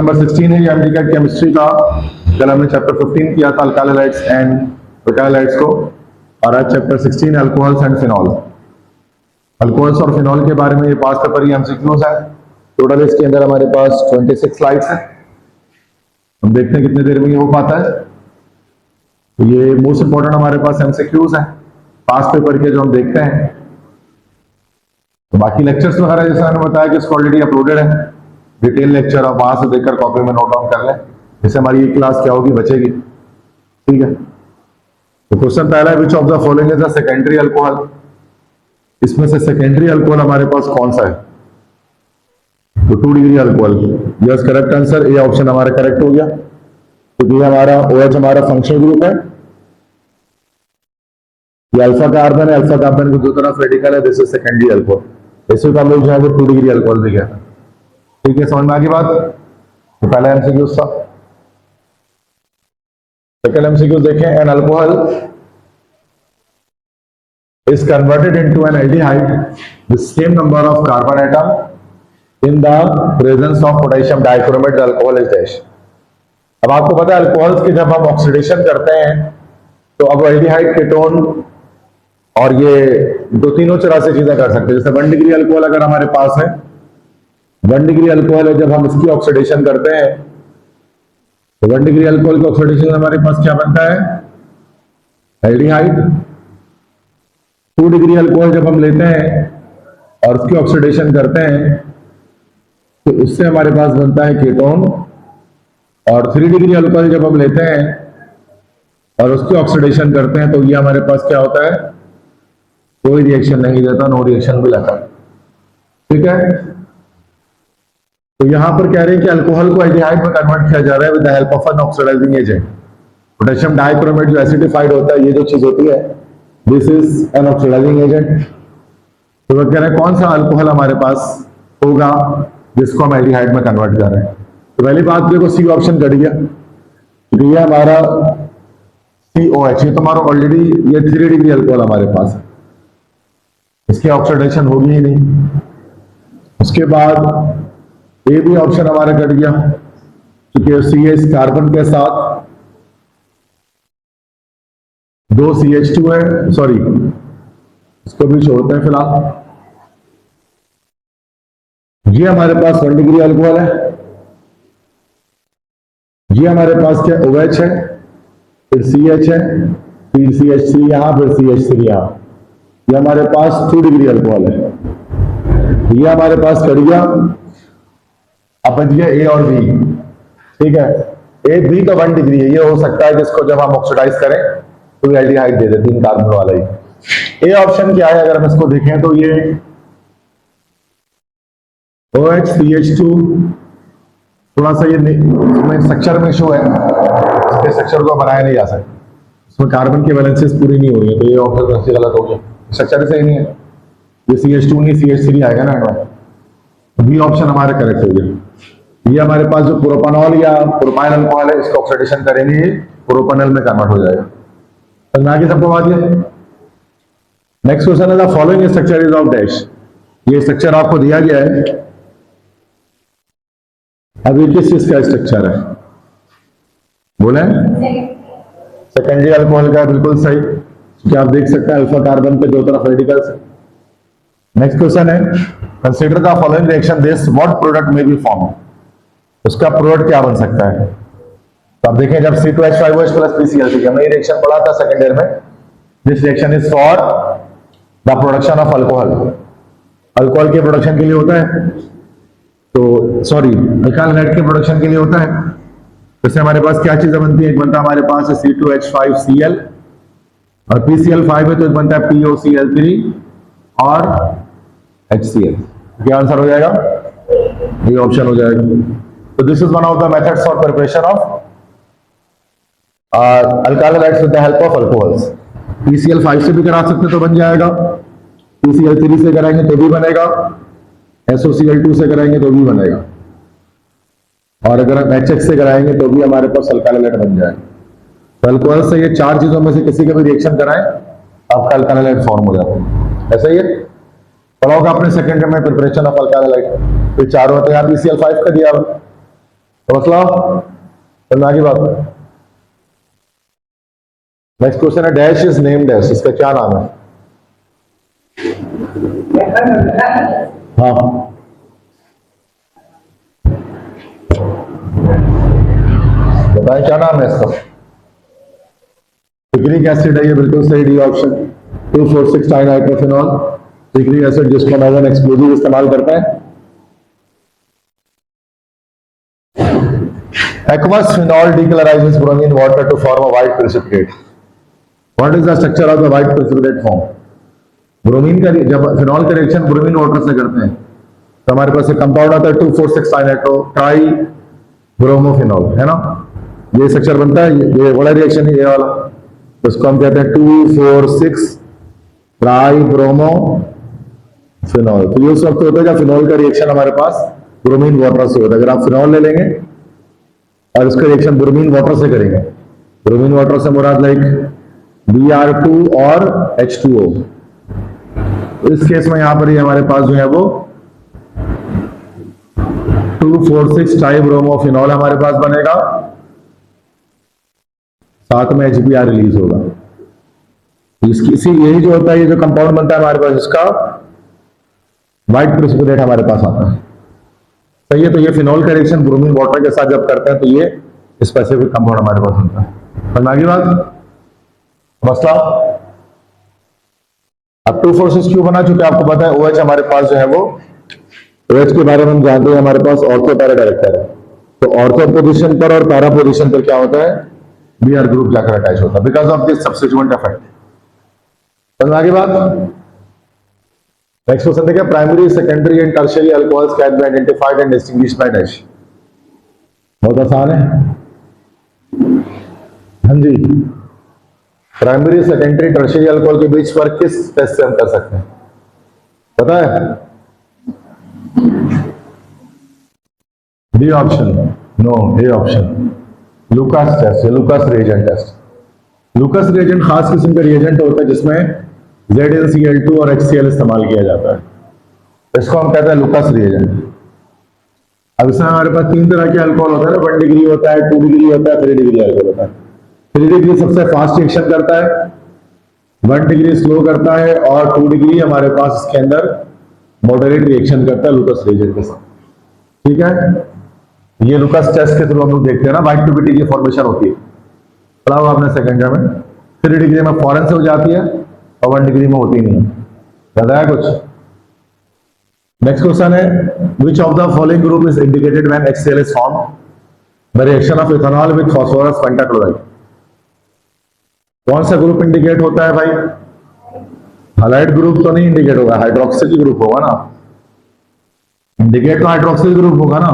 Number 16 है ये MDCAT chemistry का। कल हमने चैप्टर 15 किया था alkyl halides and alkyl halides को, और आज chapter 16 alcohols and phenol. Alcohols और फिनॉल के बारे में ये पास पेपर ही एमसीक्यूज है। टोटल इसके अंदर हमारे पास 26 स्लाइड्स है। हम देखते हैं कितनी देर में ये हो पाता है। तो ये मोस्ट इंपॉर्टेंट हमारे पास एमसीक्यूज है पास पेपर के जो हम देखते हैं। तो बाकी लेक्चर्स वगैरह जैसा मैंने बताया कि इसको ऑलरेडी अपलोडेड है, डिटेल लेक्चर आप वहां से देखकर कॉपी में नोट डाउन कर लें, जिससे हमारी ये क्लास क्या होगी बचेगी। ठीक है, तो क्वेश्चन पहला है which of the following is a secondary alcohol. इसमें से सेकेंडरी अल्कोहल हमारे पास कौन सा है? तो 2 degree alcohol. Yes, correct answer A option हमारा करेक्ट हो गया, क्योंकि तो हमारा OH हमारा फंक्शनल ग्रुप है। ये अल्फा कार्बन है, अल्फा कार्बन की दो तरफ रेडिकल है, दिस इज सेकेंडरी अल्कोहल। इसी को हम लोग जो है वो 2 डिग्री अल्कोहल भी कहते हैं। ठीक है, समझ में आ गई बात। तो पहला एमसीक्यूज था। सेकंड एमसीक्यूज देखें। An alcohol is converted into an aldehyde with same number of carbon atom in the presence of potassium dichromate, the alcohol is dash। अब आपको पता है अल्कोहल्स के जब हम ऑक्सीडेशन करते हैं तो अब एल्डिहाइड, कीटोन और ये दो तीनों तरह से चीजें कर सकते हैं। जैसे 1 डिग्री अल्कोहल अगर हमारे पास है, 1 डिग्री अल्कोहल है, जब हम इसकी ऑक्सीडेशन करते हैं तो 1 डिग्री अल्कोहल की ऑक्सीडेशन हमारे पास क्या बनता है? एल्डिहाइड। 2 डिग्री अल्कोहल जब हम लेते हैं और उसकी ऑक्सीडेशन करते हैं तो उससे हमारे पास बनता है कीटोन। और 3 डिग्री अल्कोहल जब हम लेते हैं और उसकी ऑक्सीडेशन करते हैं तो ये हमारे पास क्या होता है? कोई रिएक्शन नहीं देता, नो रिएक्शन भी लाता है। ठीक है, तो यहां पर कह रहे हैं कि अल्कोहल को एल्डिहाइड में कन्वर्ट किया जा रहा है with the help of an oxidising agent. Potassium dichromate जो एसिडिफाइड होता है, ये जो चीज होती है, this is an oxidising agent. तो वो कह रहे हैं कौन सा अल्कोहल हमारे पास होगा जिसको हम एल्डिहाइड में कन्वर्ट कर रहे हैं। तो पहली बात देखो, सी ऑप्शन कट गया, ये हमारा COH, ये तो हमारा ऑलरेडी ये 3 डिग्री अल्कोहल हमारे पास है, इसकी ऑक्सीडेशन होगी ही नहीं। उसके बाद ए भी ऑप्शन हमारा कट गया, क्योंकि CH कार्बन के साथ 2 CH2 है, सॉरी इसको भी छोड़ते हैं फिलहाल। ये हमारे पास 1 डिग्री अल्कोहल है, ये हमारे पास क्या OH है, फिर CH है, फिर CH3 यहां, फिर CH3 यहां। ये हमारे पास 2 डिग्री अल्कोहल है। ये हमारे पास कट गया। अब बच गया A और B। ठीक है, A B तो 1 डिग्री है, ये हो सकता है जिसको जब हम ऑक्सीडाइज करें तो एल्डिहाइड दे दे, 3 कार्बन वाला ही। A ऑप्शन क्या है अगर हम इसको देखें तो ये OH CH2, थोड़ा सा ये स्ट्रक्चर में इशू है, इसके स्ट्रक्चर को बनाया नहीं जा सकता, इसमें कार्बन की वैलेंसीज पूरी नहीं हो रही है, तो ये ऑप्शन से गलत हो गया, स्ट्रक्चर सही नहीं है। ये CH2 नहीं CH3 आएगा ना, बी ऑप्शन हमारा करेक्ट हो गया। ये हमारे पास जो प्रोपानॉल या प्रोपाइल अल्कोहल है, इसको ऑक्सीडेशन करेंगे ये प्रोपानॉल में कन्वर्ट हो जाएगा। तो ना कि सबको बात ये। नेक्स्ट क्वेश्चन है the following structure is of dash. ये स्ट्रक्चर आपको दिया गया है, अभी किस चीज का स्ट्रक्चर है बोले? सेकेंडरी अल्कोहल का, बिल्कुल सही, क्योंकि आप देख सकते हैं अल्फा कार्बन पे दो तरफ रेडिकल्स है। नेक्स्ट क्वेश्चन है consider the following reaction, this what product में बी फॉर्म। उसका प्रोडक्ट क्या बन सकता है? तो आप देखें जब C2H5OH प्लस PCl, हमने ये रिएक्शन पढ़ा था सेकंड ईयर में। This reaction is for the production of alcohol. Alcohol के प्रोडक्शन के लिए होता है, तो सॉरी अल्काइल हैलाइड के प्रोडक्शन के लिए होता है। जैसे हमारे पास क्या चीजें बनती है, एक बनता है हमारे पास है C2H5Cl और PCl5 है तो एक बनता है POCl3 और HCl। क्या आंसर हो जाएगा? ये ऑप्शन हो जाएगा। तो this is one of the methods for preparation of alkyl halides with the help of alcohols. PCl5 से भी करा सकते तो बन जाएगा, PCl3 से कराएंगे तो भी बनेगा, SOCl2 से कराएंगे तो भी बनेगा, और अगर हम HX से कराएंगे तो भी हमारे पास अल्काइल हैलाइड बन जाएगा। तो अल्कोहल से ये 4 चीजों में से किसी का भी रिएक्शन कराएं आपका अल्काइल हैलाइड फॉर्म हो जाता है। ऐसा ही है, पढ़ा होगा आपने सेकेंड में प्रिपरेशन ऑफ अल्काइल हैलाइड, तो चारों होते हैं। PCl5 का दिया मसला समझ की बात। नेक्स्ट क्वेश्चन है डैश इज नेम डैश, इसका क्या नाम है? हाँ बताएं क्या नाम है इसका? पिक्रिक एसिड है, ये बिल्कुल सही D option 2,4,6 dinitrophenol picric acid, जिसको नॉन एक्सप्लोजिव इस्तेमाल करते हैं। Aqueous phenol decolorizes bromine water to form a white precipitate. What is the structure of the white precipitate form? Bromine का जब फिनॉल का रिएक्शन ब्रोमीन वाटर से करते हैं तो हमारे पास एक कंपाउंड आता है 2,4,6 ट्राई ब्रोमोफिनॉल, है ना? ये स्ट्रक्चर बनता है, ये वाला रिएक्शन है, ये वाला, तो इसको हम कहते हैं 2,4,6 ट्राई ब्रोमोफिनॉल। तो ये उस वक्त होता है जब फिनॉल का रिएक्शन हमारे पास ब्रोमीन वाटर से होता है। अगर आप फिनॉल ले लेंगे और उसका रिएक्शन ब्रोमीन वाटर से करेंगे, ब्रोमीन वाटर से मुराद लाइक Br2 और H2O, तो इस केस में यहां पर ही हमारे पास जो है वो 2,4,6 ट्राइब्रोमोफिनॉल हमारे पास बनेगा, साथ में HBr रिलीज होगा। यही जो होता है, ये जो कंपाउंड बनता है हमारे पास, इसका व्हाइट प्रेसिपिटेट हमारे पास आता है। सही है, तो ये फिनॉल का रिएक्शन ब्रोमीन वाटर के साथ जब करते हैं तो ये स्पेसिफिक कंपाउंड हमारे पास बनता है। समझ आगे बात मसला। अब 2,4,6 क्यों बना? चूंकि आपको पता है OH हमारे पास जो है वो, OH के बारे में हम जानते हैं, हमारे पास ऑर्थो पैरा डायरेक्टर है, तो ऑर्थो पोजीशन पर और पैरा पोजीशन पर क्या होता है? Br ग्रुप जाकर अटैच होता है because of this substituent effect. समझ आगे बात। नेक्स्ट क्वेश्चन देखिए, primary secondary and tertiary alcohols can be identified and distinguished by dash. बहुत आसान है, हाँ जी। प्राइमरी सेकेंडरी टर्शियरी अल्कोहल के बीच फर्क किस टेस्ट से हम कर सकते हैं, पता है? D option, no, A option, Lucas test, Lucas reagent test. Lucas reagent खास किस्म का रिएजेंट होता है जिसमें ZnCl2 और HCl इस्तेमाल किया जाता है, इसको हम कहते हैं लुकास रिएजेंट। अब इसमें हमारे पास 3 तरह के अल्कोहल होता है ना, 1 डिग्री होता है, 2 डिग्री होता है, 3 डिग्री अल्कोहल होता है। 3 डिग्री सबसे फास्ट रिएक्शन करता है, 1 डिग्री स्लो करता है, और 2 डिग्री हमारे पास इसके अंदर मॉडरेट रिएक्शन करता है लुकास रिएजेंट के साथ। ठीक है, ये लुकास टेस्ट के थ्रू हम लोग देखते हैं ना, व्हाइट प्यूपिटी की फॉर्मेशन होती है, पढ़ा होगा आपने सेकेंड में। 3 डिग्री में फॉरन से हो जाती है और 1 डिग्री में होती नहीं है, बताया कुछ। नेक्स्ट क्वेश्चन है, which of the following group is indicated when HCl is formed by reaction of ethanol with phosphorus pentachloride. कौन सा ग्रुप इंडिकेट होता है भाई? हाइलाइट ग्रुप तो नहीं इंडिकेट होगा, हाइड्रोक्सिल ग्रुप होगा ना, इंडिकेट तो हाइड्रोक्सिल ग्रुप होगा ना।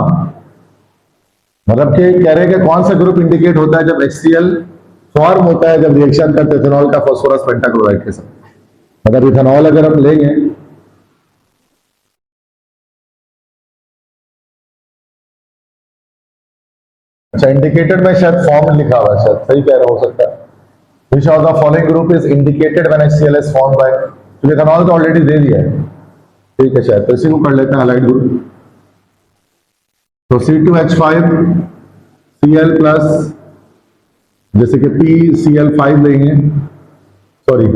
मतलब कि कह रहे हैं कि कौन सा ग्रुप इंडिकेट होता है जब HCl फॉर्म होता है, जब रिएक्शन करते हैं इथेनॉल का फास्फोरस पेंटाक्लोराइड के साथ। मतलब इथेनॉल अगर हम लेंगे, अच्छा इंडिकेटेड में शायद फॉर्म लिखा हुआ है, शायद सही कह रहा हो सकता है। Which of the following group is indicated when HCl is formed by, तो इथेनॉल तो ऑलरेडी दे दिया है, ठीक है, शायद तो इसी को कर लेते हैं हाइलाइट ग्रुप। तो C2H5Cl प्लस, जैसे कि PCl5 लेंगे, सॉरी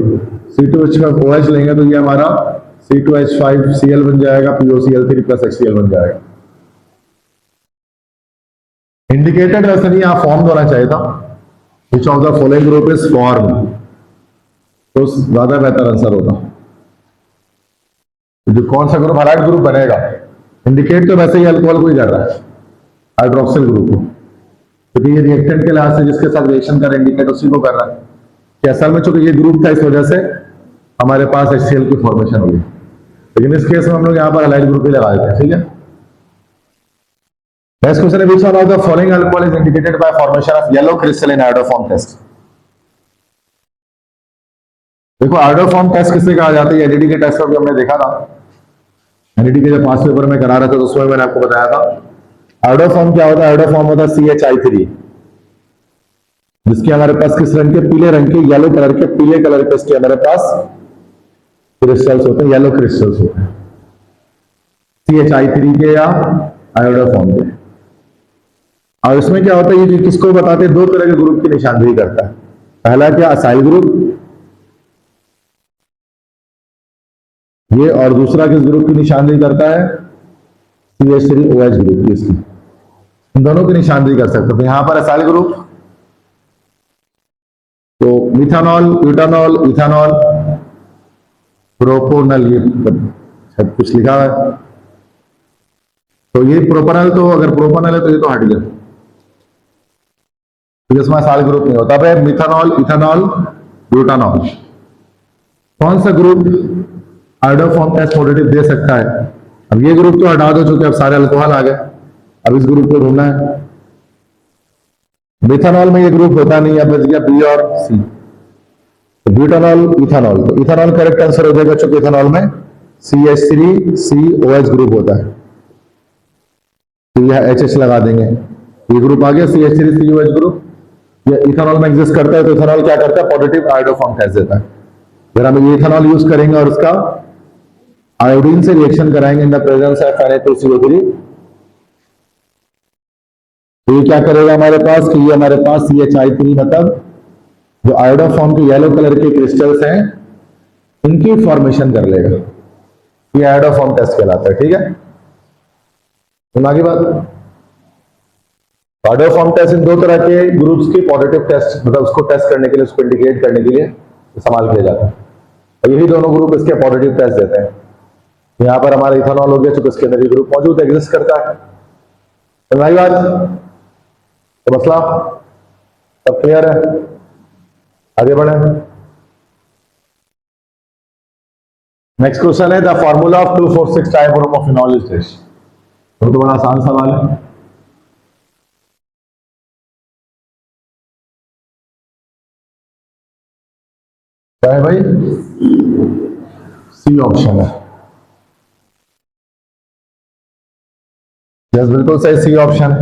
C2H5OH लेंगे तो ये हमारा C2H5Cl बन जाएगा, POCl3 प्लस HCl बन जाएगा। इंडिकेटेड वैसे नहीं, यहाँ फॉर्म होना चाहिए था। Which of the following group is formed, तो ज्यादा बेहतर आंसर होता। जो कौन सा ग्रुप हाइलाइट ग्रुप बनेगा, इंडिकेट तो वैसे ही अल्कोहल को ही कर रहा है, हाइड्रोक्सिल ग्रुप को, क्योंकि ये रिएक्टेंट के लिहाज से जिसके साथ रिएक्शन कर इंडिकेट उसी को कर रहा है। कि असल में चूंकि ये ग्रुप था इस वजह से हमारे पास HCl की फॉर्मेशन होगी, लेकिन इस केस में हम लोग यहाँ पर हाइलाइट ग्रुप ही लगा देते हैं। ठीक है, नेक्स्ट क्वेश्चन है, which one of the following alcohol is indicated by formation of yellow crystal in iodoform test। देखो iodoform टेस्ट किससे कहा जाता है? एनईडी के टेस्ट में हमने देखा था, एनईडी के जब पास पेपर में करा रहा था तो उसमें मैंने आपको बताया था। iodoform क्या होता है? iodoform होता है CHI3, जिसके हमारे पास किस रंग के? पीले रंग के, येलो कलर के, पीले कलर के इसके हमारे पास क्रिस्टल्स होते हैं, येलो क्रिस्टल्स होते हैं CHI3 के या iodoform के। और इसमें क्या होता है, ये किसको बताते हैं, दो तरह के ग्रुप की निशानदेही करता है। पहला क्या, असाइल ग्रुप, ये, और दूसरा किस ग्रुप की निशानदेही करता है, CH3OH ग्रुप की। इसकी इन दोनों की निशानदेही कर सकते हैं। यहां पर असाइल ग्रुप तो मिथानॉल, ब्यूटानॉल, इथानॉल, प्रोपोनल, ये सब कुछ लिखा है। तो ये प्रोपोनल, तो अगर प्रोपोनल है तो ये तो हट गया, तो इसमें असाइल ग्रुप नहीं होता। अब मिथानॉल, इथानॉल, ब्यूटानॉल, कौन सा ग्रुप आयोडोफॉर्म टेस्ट पॉजिटिव दे सकता है? अब ये ग्रुप तो हटा दो, चूंकि अब सारे अल्कोहल आ गए, अब इस ग्रुप को ढूंढना है। मिथानॉल में ये ग्रुप होता नहीं है, बच गया बी और सी। तो ब्यूटानॉल, इथानॉल, तो इथानॉल करेक्ट आंसर हो जाएगा, चूंकि इथानॉल में CH3COH ग्रुप होता है, तो यह HH लगा देंगे, ये ग्रुप आ गया CH3COH ग्रुप। ये इथानॉल में एग्जिस्ट करता है, तो इथानॉल क्या करता है, पॉजिटिव आयोडोफॉर्म टेस्ट देता है। अगर हम ये इथानॉल यूज करेंगे और उसका आयोडीन से रिएक्शन कराएंगे इन द प्रेजेंस ऑफ Na2CO3, तो ये क्या करेगा हमारे पास, कि ये हमारे पास CHI3, मतलब जो आयोडोफॉर्म के येलो कलर के क्रिस्टल्स हैं, इनकी फॉर्मेशन कर लेगा। ये आयोडोफॉर्म टेस्ट कहलाता है, ठीक है। तो आगे बात, आयोडोफॉर्म टेस्ट इन दो तरह के ग्रुप्स की पॉजिटिव टेस्ट, मतलब उसको टेस्ट करने के लिए, उसको इंडिकेट करने के लिए इस्तेमाल किया जाता है, और यही दोनों ग्रुप इसके पॉजिटिव टेस्ट देते हैं। यहां पर हमारा इथानॉल हो गया, चूंकि इसके अंदर ये ग्रुप मौजूद एग्जिस्ट करता है। समझ बात, तो मसला सब क्लियर है, आगे बढ़े। नेक्स्ट क्वेश्चन है, the formula of 2,4,6 tribromophenol is this. तो बड़ा आसान सवाल है। क्या है भाई, सी ऑप्शन है। यस, बिल्कुल सही, सी ऑप्शन।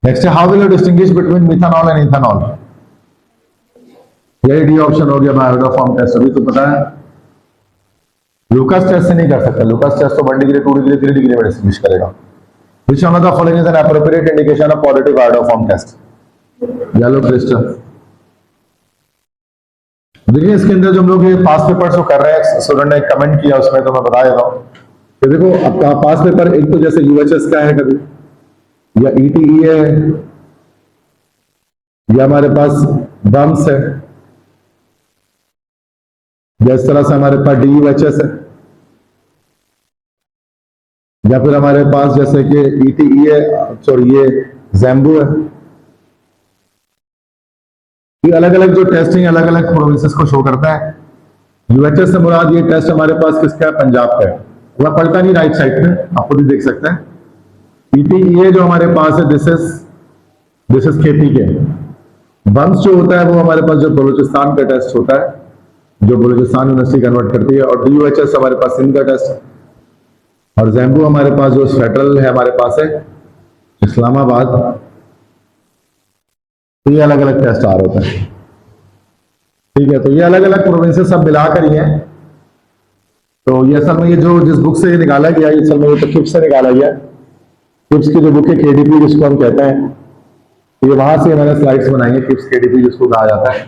नेक्स्ट है, how will you distinguish between methanol and ethanol? यही डी ऑप्शन हो गया, आयोडोफॉर्म टेस्ट। अभी तो पता है, लुकास टेस्ट से नहीं कर सकता, लुकास टेस्ट तो 1 डिग्री, 2 डिग्री, 3 डिग्री में डिस्टिंग्विश करेगा। Which one of the following is an appropriate indication of positive iodoform test? Yellow crystal. देखिए इसके अंदर जो हम लोग ये पास पेपर जो कर रहे हैं, स्टूडेंट ने कमेंट किया उसमें, तो मैं बता देता हूँ कि देखो आपका पास पेपर एक तो जैसे UHS का है कभी, या ETE है, या हमारे पास बम्स है, या इस तरह से हमारे पास DUHS है, या फिर हमारे पास जैसे कि ETE है, सॉरी ये ज़ैम्बू है। ये अलग अलग जो टेस्टिंग अलग अलग प्रोविंसेस को शो करता है। UHS से मुराद ये टेस्ट हमारे पास किसका है, पंजाब का है, वह पलटा नहीं राइट साइड में, आप खुद ही देख सकते हैं। ETE जो हमारे पास है, दिस इज खेती के। बम्स जो होता है वो हमारे पास जो बलूचिस्तान का टेस्ट होता है, जो बलूचिस्तान यूनिवर्सिटी कन्वर्ट करती है, और DUHS हमारे पास सिंध का टेस्ट है, और ज़ैम्बू हमारे पास जो फेडरल है हमारे पास है इस्लामाबाद। तो ये अलग अलग टेस्ट आ रहे हैं, ठीक है। तो ये अलग अलग प्रोविंसेस सब मिलाकर ही हैं। तो ये असल में ये जो जिस बुक से ये निकाला गया, ये असल में ये तो किप्स से निकाला गया। किप्स की जो बुक है KDP जिसको हम कहते हैं, ये वहां से मैंने स्लाइड्स बनाई है, किप्स KDP जिसको कहा जाता है,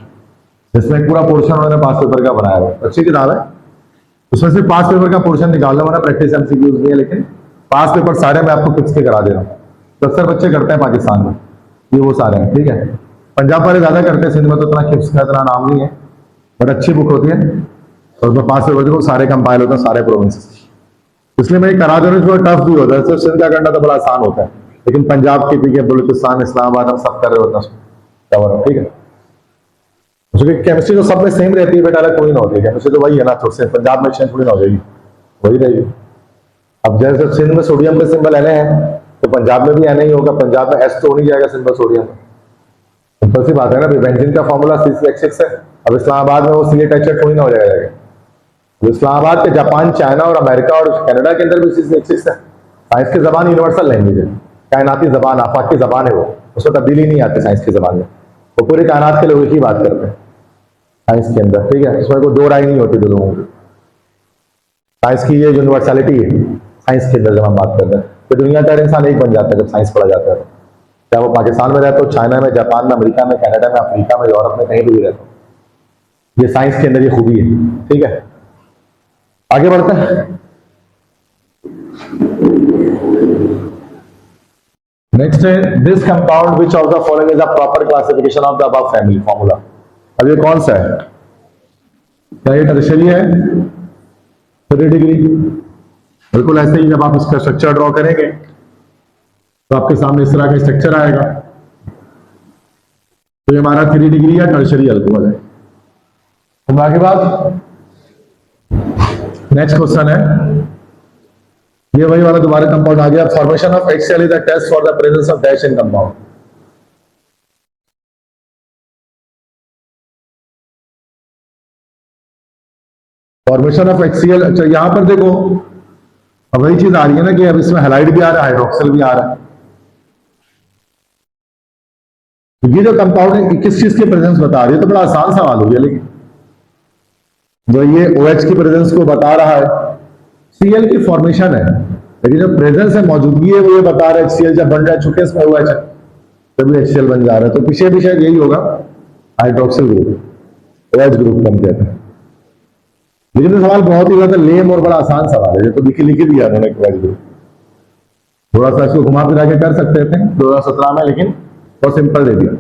जिसमें पूरा पोर्शन उन्होंने पास पेपर का बनाया हुआ। अच्छी किताब है, उसमें से पास पेपर का पोर्शन निकालना वाला प्रैक्टिस MCQs नहीं है, लेकिन पास पेपर सारे मैं आपको किप्स के करा दे रहा हूँ। 70 बच्चे करते हैं पाकिस्तान में, ये वो सारे हैं, ठीक है। पंजाब वाले ज्यादा करते हैं, सिंध में तो इतना किप्स का इतना नाम नहीं है, बट अच्छी बुक होती है, और उसमें पास पेपर को सारे कंपाइल होते हैं, सारे प्रोविंसेस। इसलिए मैं करा दे रहा हूँ, थोड़ा टफ भी होता है। सिर्फ सिंध का करना तो बड़ा आसान होता है, लेकिन पंजाब की पीके, बलूचिस्तान, इस्लामाबाद हम सब कर रहे होते हैं कवर, ठीक है। क्योंकि केमिस्ट्री तो सब में सेम रहती है बेटा, अलग कोई ना होती है। केमिस्ट्री तो वही है ना, थोड़ी पंजाब में चेंज थोड़ी ना हो जाएगी, वही रहेगी। अब जैसे सिंध में सोडियम के सिंबल Na है, तो पंजाब में भी Na ही होगा। पंजाब में S तो हो नहीं जाएगा सिंबल सोडियम, सिंपल सी बात है ना। बेंजीन का फॉर्मूला C6H6 है, अब इस्लामाबाद में वो C8H8 थोड़ी ना हो जाएगा। इस्लामाबाद के जापान, चाइना और अमेरिका और कनाडा के अंदर भी C6H6 है। साइंस की जबान यूनिवर्सल लैंग्वेज है, कायनाती जबान, आफाक की जबान है वो, उसमें तब्दीली नहीं आती साइंस की जबान में। वो पूरी कायनात के लोग एक ही बात करते हैं साइंस के अंदर, ठीक है। इसमें कोई दो राय नहीं होती दो लोगों की। साइंस की ये यूनिवर्सलिटी है साइंस के अंदर जब हम बात करते हैं। तो दुनिया का हर इंसान एक बन जाता है जब साइंस पढ़ा जाता है। चाहे वो पाकिस्तान में रहते हो, चाइना में, जापान में, अमेरिका में, कनाडा में, अफ्रीका में, यूरोप में, कहीं भी रहते हो, ये साइंस के अंदर ये खूबी है। ठीक है, आगे बढ़ते हैं। नेक्स्ट है this compound which of the following is a proper classification of the above family formula. अब ये कौन सा है? क्या ये टर्शियरी है? 3 डिग्री। बिल्कुल ऐसे ही जब आप इसका स्ट्रक्चर ड्रॉ करेंगे तो आपके सामने इस तरह का स्ट्रक्चर आएगा। तो ये हमारा 3 डिग्री या टर्शियरी अल्कोहल है। तो आगे बात, नेक्स्ट क्वेश्चन है, ये वही वाला दोबारा कंपाउंड आ गया। Formation of HCl is a test for the presence of dash in compound. Formation of HCl, अच्छा यहां पर देखो अब वही चीज आ रही है ना कि अब इसमें हैलाइड भी आ रहा है, हाइड्रोक्सिल भी आ रहा है। तो ये जो कंपाउंड है किस चीज की प्रेजेंस बता रही है? तो बड़ा आसान सवाल हो गया, लेकिन जो ये OH की प्रेजेंस को बता रहा है, Cl की फॉर्मेशन है, लेकिन जो प्रेजेंस है, मौजूदगी है, वो ये बता रहा है HCl जब बन रहा है, चूंकि इसमें OH है तभी HCl बन जा रहा है। तो पीछे भी शायद यही होगा, हाइड्रोक्सिल ग्रुप, OH ग्रुप कम कहते हैं। लेकिन तो सवाल बहुत ही ज्यादा लेम और बड़ा आसान सवाल है, तो लिखी दिया उन्होंने OH ग्रुप। थोड़ा सा इसको घुमा फिरा के कर सकते थे 2017 में, लेकिन बहुत सिंपल दे दिया।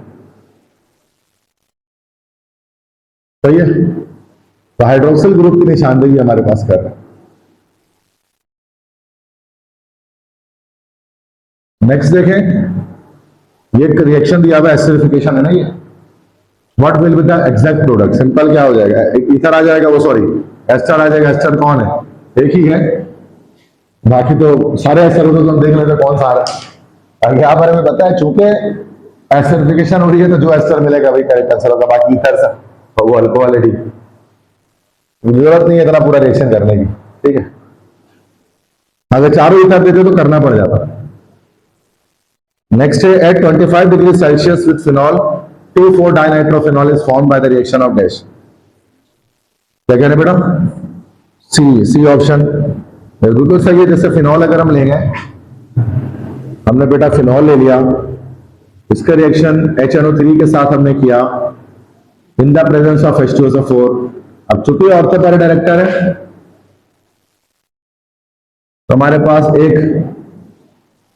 सही है, तो हाइड्रोक्सिल ग्रुप की निशानदेही हमारे पास कर रहे हैं। नेक्स्ट देखें, ये रिएक्शन दिया हुआ एसिडिफिकेशन है ना, ये what will be the exact product. Simple क्या हो जाएगा, एक ईथर आ जाएगा, वो सॉरी एस्टर आ जाएगा। एस्टर कौन है? एक ही है, बाकी तो सारे एस्टर होते तो हम देख लेते कौन सा आ रहा है। यहाँ पर हमें पता है चूंकि एसिडिफिकेशन हो रही है तो जो एस्टर मिलेगा वही करेक्ट आंसर होगा, बाकी ईथर से तो वो अल्कोहल है। ठीक, जरूरत नहीं है इतना पूरा रिएक्शन करने की। ठीक है, अगर चारों ईथर देते तो करना पड़ जाता। नेक्स्ट है at 25 degree Celsius with phenol two four dinitrophenol is formed by the reaction of dash. क्या कह रहे बेटा? सी ऑप्शन बिल्कुल सही है। जैसे फिनॉल अगर हम लेंगे, हमने बेटा फिनॉल ले लिया, इसका रिएक्शन HNO3 के साथ हमने किया इन द प्रेजेंस ऑफ H2SO4। अब चूंकि ऑर्थो पैरा डायरेक्टर है तो हमारे पास एक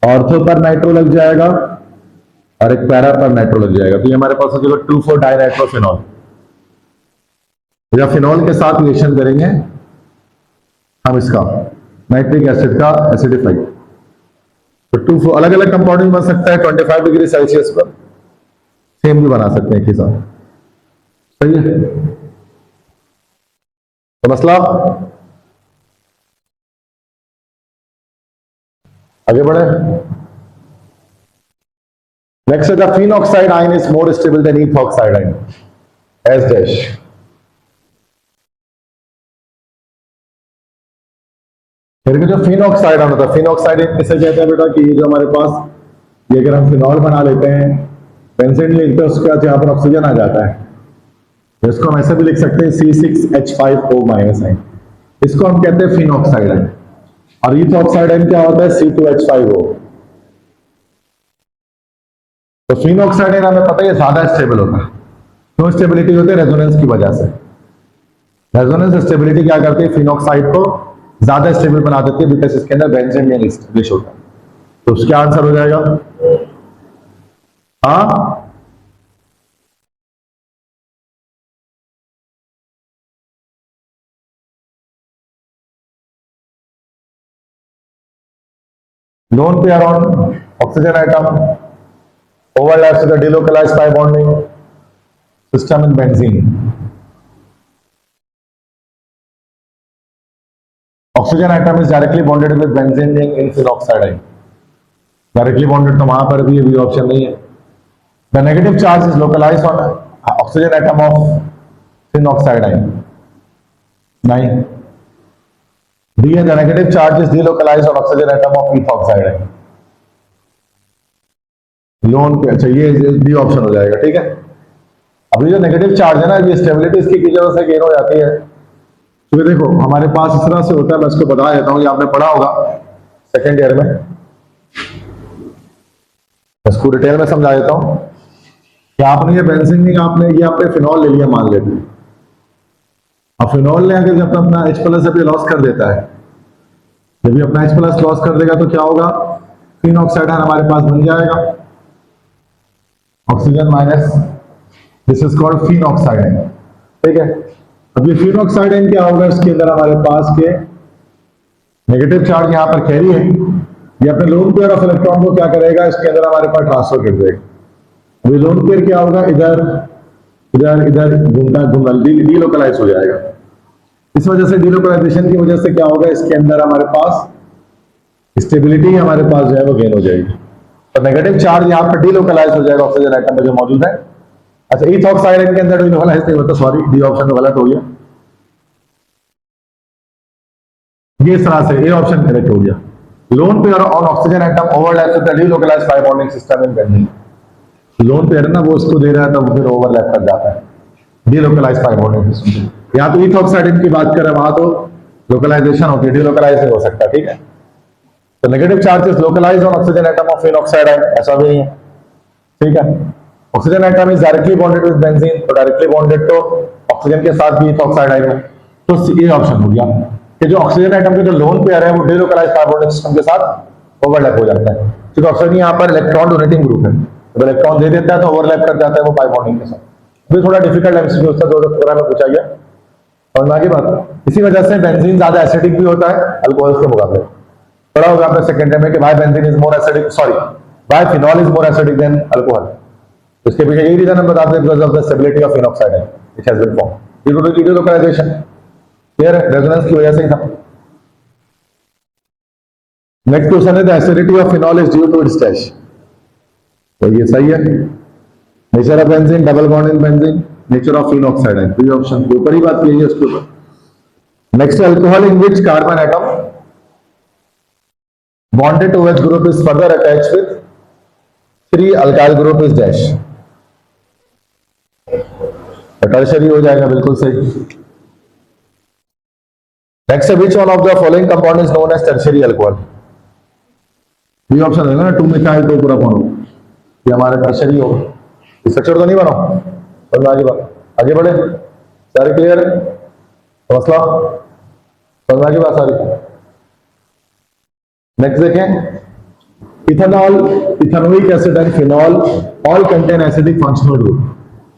ऑर्थो पर नाइट्रो लग जाएगा और एक पैरा पर नाइट्रो लग जाएगा। तो ये हमारे पास हो जाएगा 2,4-डाइनाइट्रोफिनॉल। या फिनॉल के साथ रिएक्शन करेंगे हम इसका नाइट्रिक एसिड का एसिडिफाइड, तो 2 अलग अलग कंपाउंड बन सकता है 25 डिग्री सेल्सियस पर, सेम भी बना सकते हैं एक ही साथ। सही है, तो मसला आगे बढ़े। Next the phenoxide ion is more stable than ethoxide ion as dash. फिर भी जो फिनॉक्साइड आयन होता है, फिनॉक्साइड किसे कहते हैं बेटा? कि ये जो हमारे पास, ये अगर हम फिनॉल बना लेते हैं, बेंजीन लिखते हैं, उसके बाद यहाँ पर ऑक्सीजन आ जाता है, इसको हम ऐसे भी लिख सकते हैं C6H5O- आयन, इसको हम कहते हैं फिनॉक्साइड आयन। और इथॉक्साइड आयन क्या होता है? C2H5O। तो फिनॉक्साइड आयन हमें पता है ज्यादा स्टेबल होता है। क्यों स्टेबिलिटी होती है? रेजोनेंस की वजह से। रेजोनेंस स्टेबिलिटी क्या करती है? फिनॉक्साइड को ज्यादा स्टेबल बना देती है, बिकॉज इसके अंदर बेंजीन एस्टेब्लिश होता है। तो उसका आंसर हो जाएगा हाँ, lone pair on oxygen atom overlaps with the delocalized pi bonding system in benzene. Oxygen atom is directly bonded with benzene in phenoxide ion. Directly bonded तो वहां पर भी ये ऑप्शन नहीं है। The negative charge is localized on oxygen atom of phenoxide ion. नहीं। D है, the negative charge is delocalized on oxygen atom of ethoxide ion. Loan पे, अच्छा ये डी ऑप्शन हो जाएगा। ठीक है, अभी जो नेगेटिव चार्ज है ना, ये स्टेबिलिटी इसकी की वजह से गेन हो जाती है। तो देखो हमारे पास इस तरह से होता है, मैं इसको बता देता हूँ, ये आपने पढ़ा होगा सेकेंड ईयर में इसको डिटेल में समझा देता हूं कि आपने ये बेंजीन नहीं, आपने ये आपने फिनॉल ले लिया मान लेते हैं। अब फिनॉल ने अगर जब अपना H प्लस अभी लॉस कर देता है, जब भी अपना H प्लस लॉस कर देगा तो क्या होगा, फिन ऑक्साइड हमारे पास बन जाएगा, oxygen minus, this is called phenoxide. ठीक है, अब ये फिन ऑक्साइड क्या होगा, इसके अंदर हमारे पास के नेगेटिव चार्ज यहां पर कैरी है, ये अपने लोन पेयर ऑफ इलेक्ट्रॉन को क्या करेगा, इसके अंदर हमारे पास ट्रांसफर कर देगा। अभी लोन पेयर क्या होगा, इधर इधर इधर घूमता घूमता डीलोकलाइज हो जाएगा। इस वजह से डीलोकलाइजेशन की वजह से क्या होगा, इसके अंदर हमारे पास स्टेबिलिटी हमारे पास जो है वो गेन हो जाएगी, तो नेगेटिव चार्ज यहाँ पर डीलोकलाइज हो जाएगा ऑक्सीजन एटम में जो मौजूद है। अच्छा, इथॉक्साइड के अंदर डीलोकलाइज नहीं होता, सॉरी डी ऑप्शन तो गलत हो गया, ये इस तरह से ये ऑप्शन करेक्ट हो गया। Lone pair on oxygen atom overlap with the delocalised pi bonding system in benzene. Lone pair ना वो उसको दे रहा है तो फिर ओवरलैप कर जाता है डीलोकलाइज्ड पाई बॉन्डिंग सिस्टम। यहाँ तो इथॉक्साइड की बात करें, वहां तो लोकलाइजेशन होती है, डीलोकलाइज नहीं हो सकता। ठीक है, तो negative charge is localised on oxygen atom of phenoxide, ऐसा भी नहीं है। ठीक है, oxygen atom is directly bonded with benzene, तो डायरेक्टली बॉन्डेड तो ऑक्सीजन के साथ भी इथॉक्साइड आएगा, तो ये ऑप्शन हो गया कि जो ऑक्सीजन एटम के जो लोन पेयर है वो डीलोकलाइज्ड पाई बॉन्डिंग सिस्टम के साथ ओवरलैप हो जाता है, क्योंकि ऑक्सीजन यहाँ पर इलेक्ट्रॉन डोनेटिंग ग्रुप है, तो इलेक्ट्रॉन दे देता है तो ओवरलैप कर जाता है वो पाई बॉन्डिंग के साथ। ये थोड़ा डिफिकल्ट एमसीक्यू था, 2013 में पूछा गया। और आगे बात, इसी वजह से बेंजीन ज्यादा एसिडिक भी होता है अल्कोहल के मुकाबले। पढ़ा होगा आपने सेकंड टाइम में कि why benzene is more acidic, sorry why phenol is more acidic than alcohol. इसके पीछे यही रीजन हम बताते हैं, because of the stability of phenoxide which has been formed due to delocalisation, here resonance की वजह से ही था। नेक्स्ट क्वेश्चन है the acidity of phenol is due to its dash, तो ये सही है। Nature of benzene, double bond in benzene, nature of fin oxide है, तो ये ऑप्शन के ऊपर ही बात की है उसके ऊपर। Next, alcohol in which carbon atom bonded to OH group is further attached with 3 alkyl group is dash, tertiary हो जाएगा, बिल्कुल सही। Next, which one of the following compound is known as tertiary alcohol, ये option है ना 2 methyl 2 propanol, ये हमारा tertiary होगा। स्ट्रक्चर तो नहीं बना, और आगे बढ़े, सारे क्लियर, मसला समझ की बात सारी। नेक्स्ट देखें, ethanol, ethanoic acid and phenol all contain acidic functional group.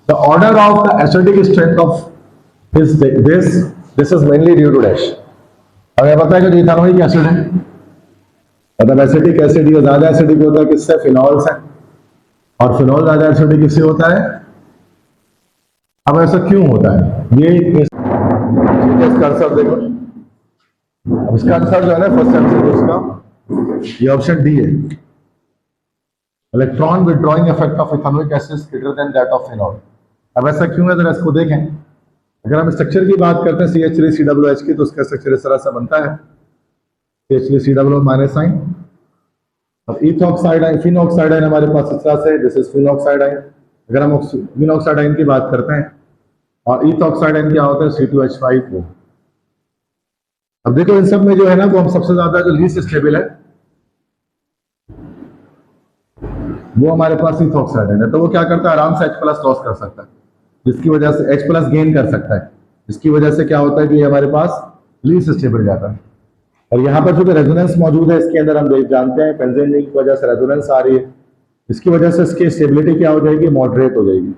The order of the acidic strength of this is mainly due to dash. हमें पता है कि जो इथेनोइक एसिड है, मतलब एसिडिक एसिड ये ज्यादा एसिडिक होता है किससे, फिनॉल से, और फिनॉल ज्यादा एसिडिक किससे होता है। अब ऐसा क्यों होता है, ये इसका आंसर देखो, अब इसका आंसर जो है ना फर्स्ट आंसर उसका ये ऑप्शन डी है, electron withdrawing effect of ethanoic acid greater than that of phenol. अब ऐसा क्यों है, जरा इसको देखें। अगर हम स्ट्रक्चर की बात करते हैं CH3COOH की, तो उसका स्ट्रक्चर इस तरह से बनता है, CH3COO माइनस साइन। अब इथॉक्साइड आयन, फिनॉक्साइड आयन हमारे पास इस तरह से, दिस इज फिनॉक्साइड आयन। अगर हम फिनॉक्साइड आयन की बात करते हैं, और इथॉक्साइड आयन क्या होता है, C2H5O। अब देखो इन सब में जो है ना, वो हम सबसे ज्यादा जो लीस्ट स्टेबल है वो हमारे पास इथॉक्साइड है, तो वो क्या करता है, आराम से H+ लॉस कर सकता है, जिसकी वजह से H+ गेन कर सकता है, जिसकी वजह से क्या होता है कि हमारे पास लीस्ट स्टेबल जाता है। और यहाँ पर जो रेजोनेंस मौजूद है इसके अंदर, हम जानते हैं बेंजीन की वजह से रेजोनेंस आ रही है, इसकी वजह से इसकी स्टेबिलिटी क्या हो जाएगी, मॉडरेट हो जाएगी।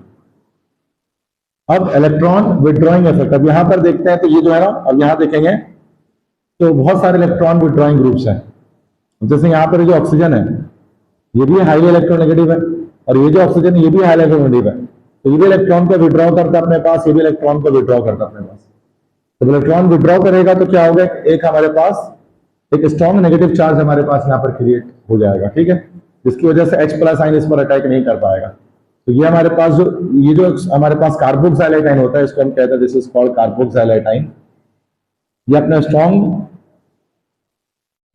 अब इलेक्ट्रॉन विड्रॉइंग इफेक्ट, अब यहाँ पर देखते हैं, तो ये जो है ना, अब यहाँ देखेंगे तो बहुत सारे इलेक्ट्रॉन विड्रॉइंग ग्रुप्स हैं। जैसे यहाँ पर जो ऑक्सीजन है ये भी हाईली इलेक्ट्रोनेगेटिव है, और ये जो ऑक्सीजन है ये भी हाईली इलेक्ट्रोनेगेटिव है, तो ये भी इलेक्ट्रॉन को विड्रॉ करता है अपने पास, ये भी इलेक्ट्रॉन को विड्रॉ करता है अपने पास। तो इलेक्ट्रॉन विड्रॉ करेगा तो क्या होगा, एक हमारे पास एक स्ट्रॉन्ग नेगेटिव चार्ज हमारे पास यहाँ पर क्रिएट हो जाएगा, ठीक है, जिसकी वजह से H+ आयन इस पर अटैक नहीं कर पाएगा। तो ये हमारे पास जो हमारे पास कार्बोक्सिलेट आयन होता है, इसको हम कहते हैं this is called carboxylate ion. ये अपने स्ट्रॉन्ग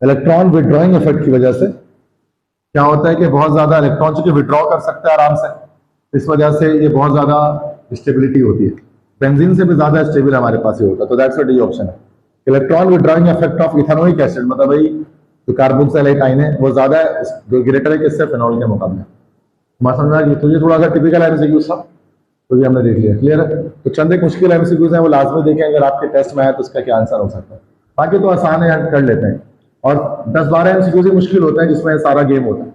इलेक्ट्रॉन विड्रॉइंग इफेक्ट की वजह से क्या होता है कि बहुत ज्यादा इलेक्ट्रॉन चूंकि विड्रॉ कर सकता है आराम से, इस वजह से ये बहुत ज्यादा स्टेबिलिटी होती है, बेंजीन से भी ज्यादा स्टेबल हमारे पास ये होता है। तो दैट्स व्हाट ये ऑप्शन है, electron withdrawing effect of ethanoic acid, मतलब भाई तो कार्बोक्सिलाइटाइन है वो ज्यादा ग्रेटर है किससे, फिनॉल के मुकाबले। मैं समझा कि तो ये थोड़ा सा टिपिकल एमसीक्यूज था, तो ये हमने देख लिया, क्लियर है। तो चंद एक मुश्किल एमसीक्यूज हैं वो लाजमी देखें, अगर आपके टेस्ट में आया तो उसका क्या आंसर हो सकता है। बाकी तो आसान है, कर लेते हैं। और 10-12 एमसीक्यूज ही मुश्किल होता है जिसमें सारा गेम होता है।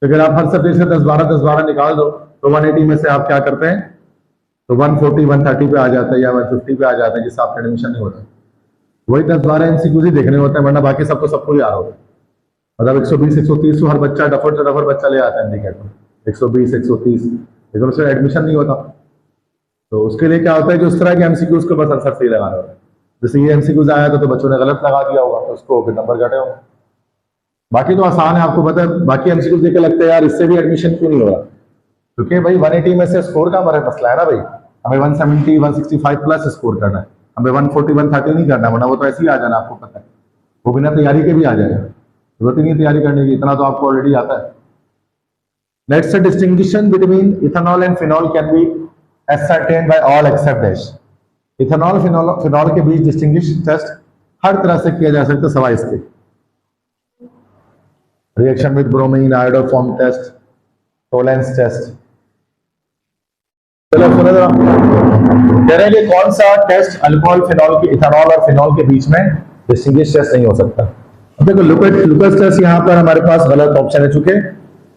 तो अगर आप हर सब्जेक्ट से 10-12 निकाल दो तो 180 में से आप क्या करते हैं, तो 140 130 पे आ जाता है या 150 पे आ जाता है, जिससे आपका एडमिशन नहीं होता। वही 10-12 एमसीक्यूज ही देखने होते हैं, वरना बाकी सबको सबको याद होगा। मतलब 120 130 तो हर बच्चा डफर से डफर बच्चा ले आता है एमडी में, 120 130, लेकिन उससे एडमिशन नहीं होता। तो उसके लिए क्या होता है कि उस तरह के एमसीक्यूज को बस आंसर सही लगाना होता है। जैसे ये एमसीक्यूज आया तो बच्चों ने गलत लगा दिया होगा, तो उसको फिर नंबर घटे होंगे। बाकी तो आसान है, आपको पता है। बाकी एमसीक्यूज देख के लगता है यार इससे भी एडमिशन क्यों नहीं हो रहा, क्योंकि भाई 180 में से स्कोर का हमारा मसला है ना भाई। हमें 170 165 प्लस स्कोर करना है, हमें 140 130 नहीं करना, वरना वो तो ऐसे ही आ जाना, आपको पता है। वो बिना तैयारी के भी आ जाएगा, जरूरत ही नहीं तैयारी करने की, इतना तो आपको ऑलरेडी आता है। Next distinction between ethanol and phenol can be ascertained by all except dash। Ethanol phenol के बीच डिस्टिंग्विश टेस्ट हर तरह से किया जा सकता है सिवाय इसके। Reaction with bromine, iodoform test, Tollens test. चलो सुनो जरा, कह रहे हैं कि कौन सा टेस्ट अल्कोहल फिनॉल के, इथेनॉल और फिनॉल के बीच में डिस्टिंग्विश टेस्ट नहीं हो सकता। अब देखो लुकस टेस्ट यहाँ पर हमारे पास गलत ऑप्शन है, चूंकि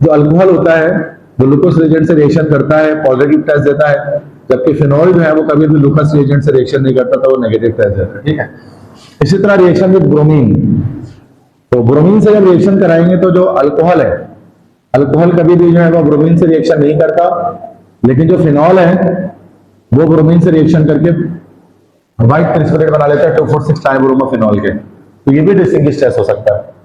जो अल्कोहल होता है वो लुकोस रिएजेंट से रिएक्शन करता है, पॉजिटिव टेस्ट देता है, जबकि फिनॉल जो है वो कभी भी लुकोस रिएजेंट से रिएक्शन नहीं करता, तो वो नेगेटिव टेस्ट देता है, ठीक है। इसी तरह रिएक्शन विद ब्रोमीन, तो ब्रोमीन से जब रिएक्शन कराएंगे तो जो अल्कोहल है, अल्कोहल कभी भी जो है वो ब्रोमीन से रिएक्शन नहीं करता, लेकिन जो फिनॉल है वो ब्रोमीन से रिएक्शन करके व्हाइट प्रेसिपिटेट बना लेता है 2,4,6 ट्राइब्रोमोफिनॉल के, तो ये भी डिस्टिंग्विश टेस्ट हो सकता है।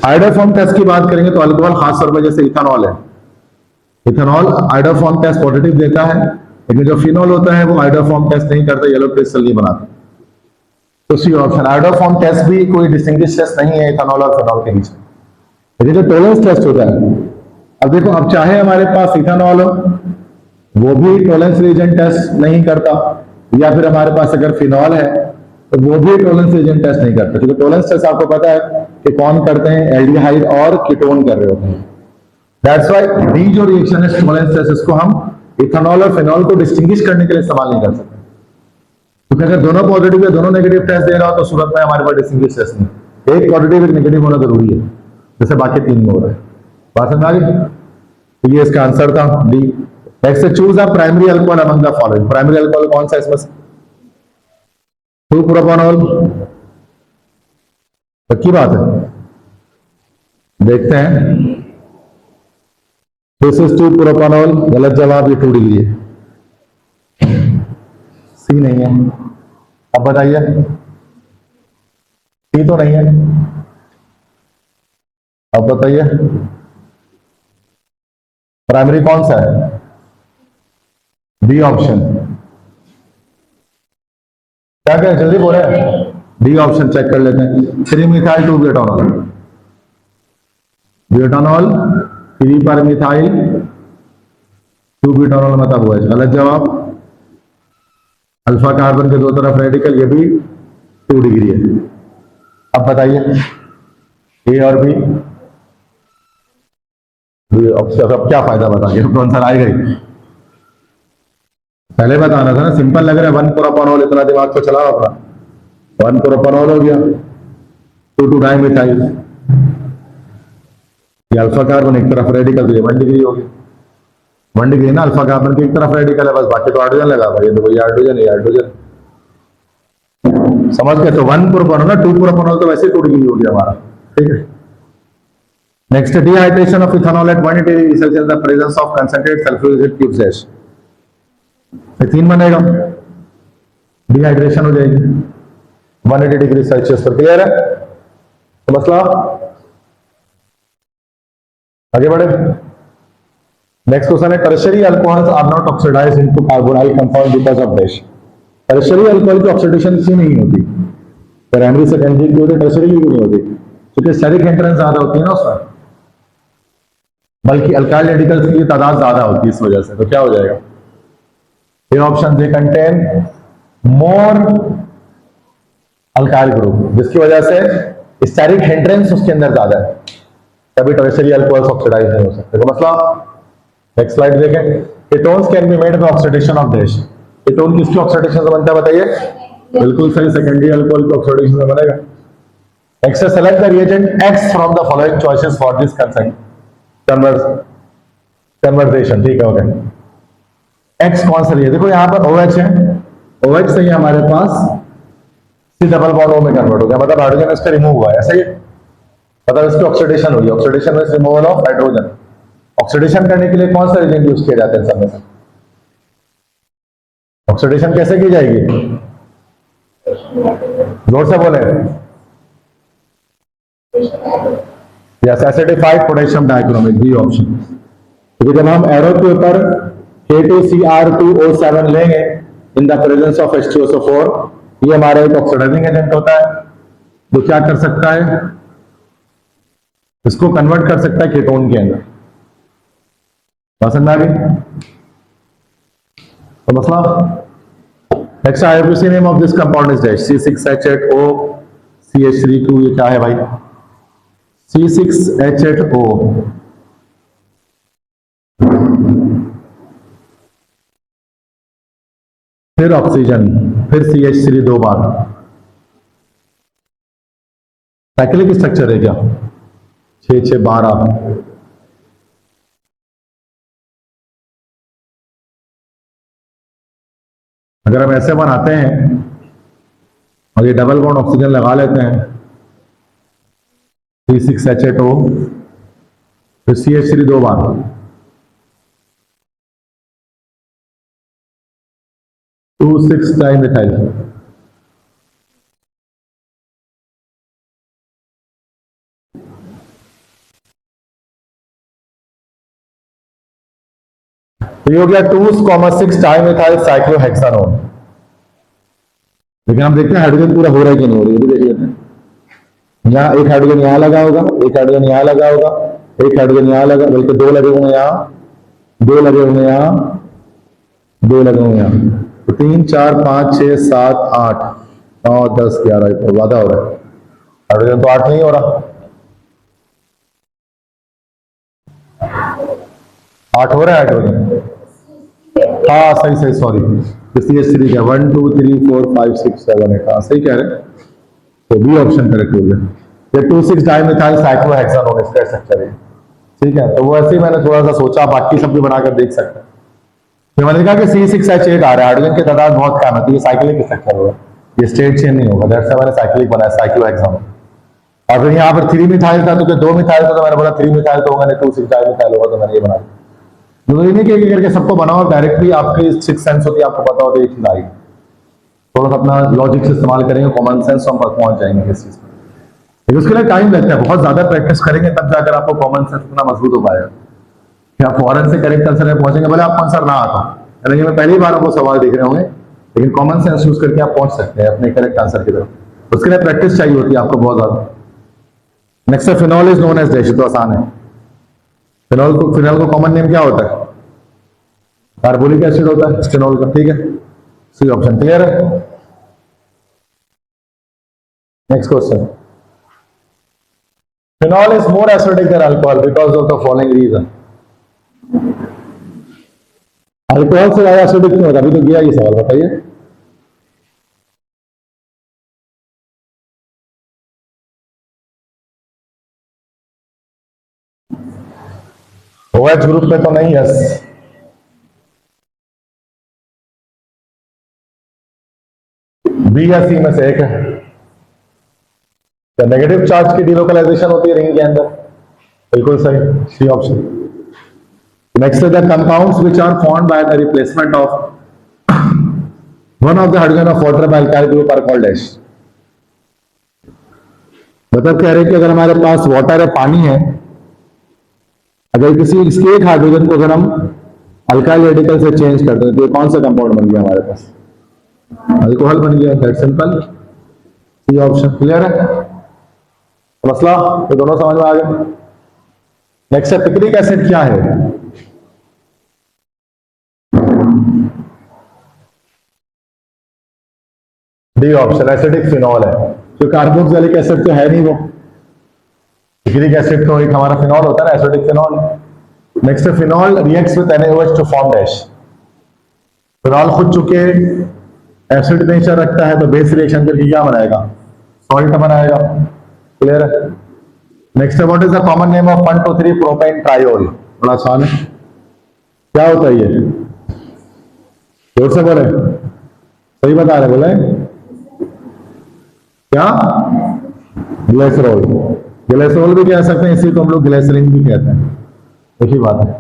आयोडोफॉर्म टेस्ट की बात करेंगे तो अल्कोहल खासतौर पर जैसे इथेनॉल है, इथेनॉल आयोडोफॉर्म टेस्ट पॉजिटिव देता है, लेकिन जो फिनॉल होता है वो आयोडोफॉर्म टेस्ट नहीं करता, येलो क्रिस्टल नहीं बनाता। तो सी ऑप्शन, आयोडोफॉर्म टेस्ट भी कोई डिस्टिंग्विश टेस्ट नहीं है इथेनॉल और फिनॉल के बीच में। लेकिन जो टोलेंस टेस्ट होता है, अब देखो, अब चाहे हमारे पास इथेनॉल हो वो भी टोलेंस रिएजेंट टेस्ट नहीं करता, या फिर हमारे पास अगर फिनॉल है तो वो भी टोलेंस रिएजेंट टेस्ट नहीं करता, क्योंकि टोलेंस टेस्ट आपको पता है कि कौन करते हैं, एल्डिहाइड और कीटोन कर रहे होते हैं। दैट्स व्हाई डी जो रिएक्शन है टोलेंस टेस्ट, इसको हम इथेनॉल और फिनॉल को डिस्टिंग्विश करने के लिए इस्तेमाल नहीं कर सकते, क्योंकि अगर दोनों पॉजिटिव या दोनों नेगेटिव टेस्ट दे रहा हो तो सूरत में हमारे पास डिस्टिंग्विश टेस्ट नहीं, एक पॉजिटिव एक नेगेटिव होना जरूरी है, जैसे बाकी 3 में हो रहा है। बात समझ आ गई? तो ये इसका आंसर था D. Next, choose a primary alcohol among the following. Primary alcohol कौन सा इसमें से? 2-प्रोपानॉल, पक्की बात है, देखते हैं। दिस इज 2-प्रोपानॉल, गलत जवाब, ये 2 डिग्री है, सी नहीं है। अब बताइए, सी तो नहीं है, अब बताइए प्राइमरी कौन सा है? D option. क्या क्या जल्दी बोले, डी ऑप्शन चेक कर लेते हैं। 3-मिथाइल 2-ब्यूटानॉल, ब्यूटानॉल 3 पर मिथाइल 2-ब्यूटानॉल मतलब हुआ है गलत जवाब। अल्फा कार्बन के 2 तरफ रेडिकल, ये भी 2 डिग्री है। अब बताइए ए और बी, अब क्या फायदा बता के, कौन सा आएगा ही? पहले बताना था ना, सिंपल लग रहा है। 1-प्रोपानॉल, इतना दिमाग तो चलाओ अपना। 1-प्रोपानॉल हो गया, 2,2-डाइमिथाइल, ये अल्फा कार्बन एक तरफ रेडिकल, तो ये 1 डिग्री हो गई। 1 डिग्री ना, अल्फा कार्बन की एक तरफ रेडिकल है बस, बाकी तो हाइड्रोजन लगा हुआ है, तो ये हाइड्रोजन, ये हाइड्रोजन, समझ गए? तो 1-प्रोपानॉल ना, 2-प्रोपानॉल तो वैसे 2 डिग्री हो गया हमारा, ठीक है। Next, dehydration of ethanol at 180 degree Celsius in the presence of concentrated sulphuric cube dash. 3 बनेगा, डिहाइड्रेशन हो जाएगी 180 डिग्री सेल्सियस पर। क्लियर है तो मसला? आगे बढ़े। नेक्स्ट क्वेश्चन है, tertiary alcohols are not oxidised into carbonyl compound because of dash. Tertiary alcohol की ऑक्सीडेशन क्यों नहीं होती? प्राइमरी सेकेंडरी की होती है, टर्शियरी क्यों नहीं होती? क्योंकि स्टेरिक एंट्रेंस ज्यादा होती है ना उसमें, बल्कि अल्काइल रेडिकल्स की तादाद ज्यादा होती है इस वजह से। तो क्या हो जाएगा? ये option, they contain more alkyl group, जिसकी वजह से स्टेरिक हिंड्रेंस उसके अंदर ज्यादा है, तभी टर्शियरी अल्कोहल्स ऑक्सीडाइज नहीं हो सकते। तो मसला, नेक्स्ट स्लाइड देखें। Ketones can be made by oxidation of dash. Ketone किसकी ऑक्सीडेशन से बनता है बताइए? बिल्कुल सही, सेकेंडरी अल्कोहल की ऑक्सीडेशन से बनेगा। Next, select the reagent x from the following choices for this conversation. ठीक है, ओके। एक्स कौन सा लिया? देखो यहाँ पर OH है, OH से ही हमारे पास C डबल बॉन्ड O में कन्वर्ट हो गया, मतलब हाइड्रोजन इसका रिमूव हुआ है, ऐसा ही, मतलब इसकी ऑक्सीडेशन हुई। ऑक्सीडेशन में रिमूवल ऑफ हाइड्रोजन। ऑक्सीडेशन करने के लिए कौन सा एजेंट यूज किया जाता है सब में से? ऑक्सीडेशन कैसे की जाएगी? जोर से बोले। Yes, acidified potassium dichromate, B option. तो जब हम एरो के ऊपर K2Cr2O7 लेंगे इन द प्रेजेंस ऑफ H2SO4, ये हमारा एक ऑक्सीडाइजिंग एजेंट होता है जो क्या कर सकता है, इसको कन्वर्ट कर सकता है कीटोन के अंदर। पसंद आ गई? तो मसला, next IUPAC name of this compound is dash, C6H8O CH32, ये क्या है भाई? C6H8O। फिर ऑक्सीजन, फिर CH3 दो बार। साइक्लिक स्ट्रक्चर है क्या? 6-6-12। अगर हम ऐसे बनाते हैं और ये डबल बॉन्ड ऑक्सीजन लगा लेते हैं, C6H8O, फिर CH3 दो बार, टू 6 डाइमिथाइल। तो ये हो गया 2,6 डाइमिथाइल साइक्लोहेक्सानोन। लेकिन हम देखते हैं हाइड्रोजन पूरा हो रहा है कि नहीं हो रहा है, ये भी देख लेते हैं। यहाँ एक हाइड्रोजन यहाँ लगा होगा, एक हाइड्रोजन यहाँ लगा होगा, एक हाइड्रोजन यहाँ लगा, बल्कि दो लगे होंगे यहाँ, दो लगे होंगे यहाँ, दो लगे होंगे यहाँ। तो 3 4 5 6 7 8 9 10 11 वादा हो रहा है। हाइड्रोजन तो 8 नहीं हो रहा, 8 हो रहा है हाइड्रोजन। हाँ सही सही, सॉरी, CH3 का 1 2 3 4 5 6 7 8, हाँ सही कह रहे हैं। तो बी ऑप्शन करेक्ट हो गया। ये 2,6 डाइमिथाइल साइक्लोहेक्सानोन इसका स्ट्रक्चर है। ठीक है, तो वो ऐसे ही मैंने थोड़ा सा सोचा, बाकी सब भी बनाकर देख सकते हैं। तो मैंने कहा कि C6H8 आ रहा है, हाइड्रोजन की तादाद बहुत कम है, तो ये साइक्लिक स्ट्रक्चर होगा, ये स्टेट चेंज नहीं होगा, दैट्स व्हाई मैंने साइक्लिक बनाया, साइक्लोहेक्सानोन। और फिर यहाँ पर 3 मिथाइल था, तो 2 मिथाइल था, तो मैंने बोला 3 मिथाइल तो होगा नहीं, 2,6 डाइमिथाइल होगा, तो मैंने ये बना दिया। जरूरी नहीं कि करके सबको बनाओ, डायरेक्टली आपकी सिक्स सेंस होती है, आपको पता होता है ये चीज आएगी। थोड़ा सा अपना लॉजिक से इस्तेमाल करेंगे, कॉमन सेंस, हम पहुंच जाएंगे इस चीज में। लेकिन उसके लिए टाइम लगता है, बहुत ज्यादा प्रैक्टिस करेंगे तब जाकर आपको कॉमन सेंस इतना मजबूत हो पाएगा कि आप फॉरन से करेक्ट आंसर में पहुंचेंगे, भले आपको आंसर ना आता, यानी मैं पहली बार आपको सवाल देख रहे होंगे, लेकिन कॉमन सेंस यूज करके आप पहुंच सकते हैं अपने करेक्ट आंसर की तरफ। उसके लिए प्रैक्टिस चाहिए होती है आपको बहुत ज्यादा। Next, phenol is known as dash, तो आसान है। फिनॉल को कॉमन नेम क्या होता है? कार्बोलिक एसिड होता है फिनॉल का, ठीक है, सी ऑप्शन क्लियर है। Next question, phenol is more acidic than alcohol because of the following reason. Alcohol से ज्यादा एसिडिक क्यों होता है? अभी तो गया ये सवाल, बताइए। OH ग्रुप में तो नहीं, यस, बी या सी में से एक है। तो नेगेटिव चार्ज की डिलोकलाइजेशन होती है रिंग के अंदर, बिल्कुल सही, C option. Next is the compounds which are formed by the replacement of one of the hydrogen of water by alkyl group are called dash. मतलब कह रहे हैं कि अगर हमारे पास वाटर है, पानी है, अगर किसी इसके एक हाइड्रोजन को अगर हम अल्काइल रेडिकल से चेंज कर दें तो ये कौन सा कंपाउंड बन गया हमारे पास? अल्कोहल बन गया, that simple, C option clear है। मसला तो दोनों समझ में आ गए। नेक्स्ट है, पिक्रिक एसिड क्या है? डी ऑप्शन, एसिडिक फिनॉल है। तो कार्बोक्सिलिक एसिड तो है नहीं वो, सिट्रिक एसिड तो एक हमारा फिनॉल होता है ना, acidic phenol. Next phenol reacts with NaOH to form dash. Phenol खुद चुके एसिड नेचर रखता है, तो बेस रिएक्शन करके क्या बनाएगा, सॉल्ट बनाएगा। क्लियर है। Next what is the common name of 1,2,3 propane triol. बड़ा आसान है, क्या होता है ये, जोर से बोले, सही बता रहे बोले, क्या, ग्लिसरॉल। ग्लिसरॉल भी कह सकते हैं, इसी को हम लोग ग्लिसरीन भी कहते हैं, एक ही बात है।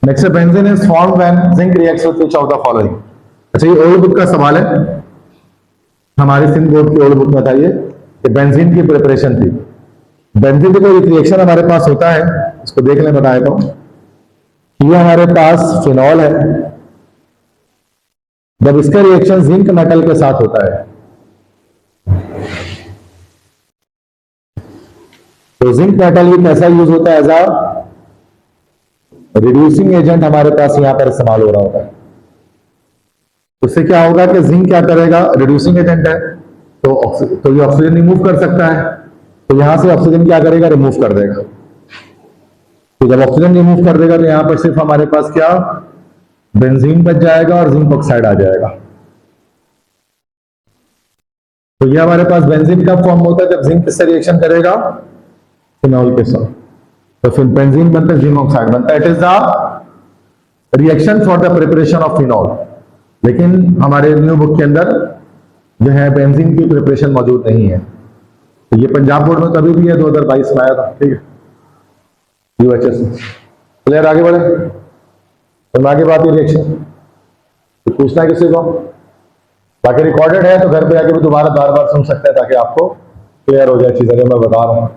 Next benzene is form when zinc reacts with which of the following. अच्छा, ये ओल्ड बुक का सवाल है, हमारे सिंध बोर्ड की ओल्ड बुक में था ये बेंजीन की प्रिपरेशन थी। बेंजीन का कोई रिएक्शन हमारे पास होता है, इसको देख लें, बताया तो ये हमारे पास फिनॉल है, जब इसका रिएक्शन जिंक मेटल के साथ होता है तो जिंक मेटल ये कैसा यूज होता है, एज अ रिड्यूसिंग एजेंट हमारे पास यहां पर इस्तेमाल हो रहा होता है। उससे क्या होगा कि जिंक क्या करेगा, रिड्यूसिंग एजेंट है, तो ये ऑक्सीजन रिमूव कर सकता है, तो यहां से ऑक्सीजन क्या करेगा, रिमूव कर देगा। तो जब ऑक्सीजन रिमूव कर देगा तो यहां पर सिर्फ हमारे पास क्या, बेंजीन बच जाएगा और जिंक ऑक्साइड आ जाएगा। तो ये हमारे पास बेंजीन कब फॉर्म होता है, जब जिंक किससे रिएक्शन करेगा, फिनॉल के साथ, तो फिर बेंजीन बनता है, जिंक ऑक्साइड बनता है। It is the reaction for the preparation of phenol. लेकिन हमारे न्यू बुक के अंदर जो है बेंजीन की प्रिपरेशन मौजूद नहीं है। तो ये पंजाब बोर्ड में कभी भी है, 2022 में आया था, ठीक है, UHS। क्लियर, आगे बढ़े, तो आगे बात है रिएक्शन, तो पूछना है किसी को, बाकी रिकॉर्डेड है तो घर पे आके भी दोबारा बार बार सुन सकते हैं, ताकि आपको क्लियर हो जाए चीजें जो मैं बता रहा हूं।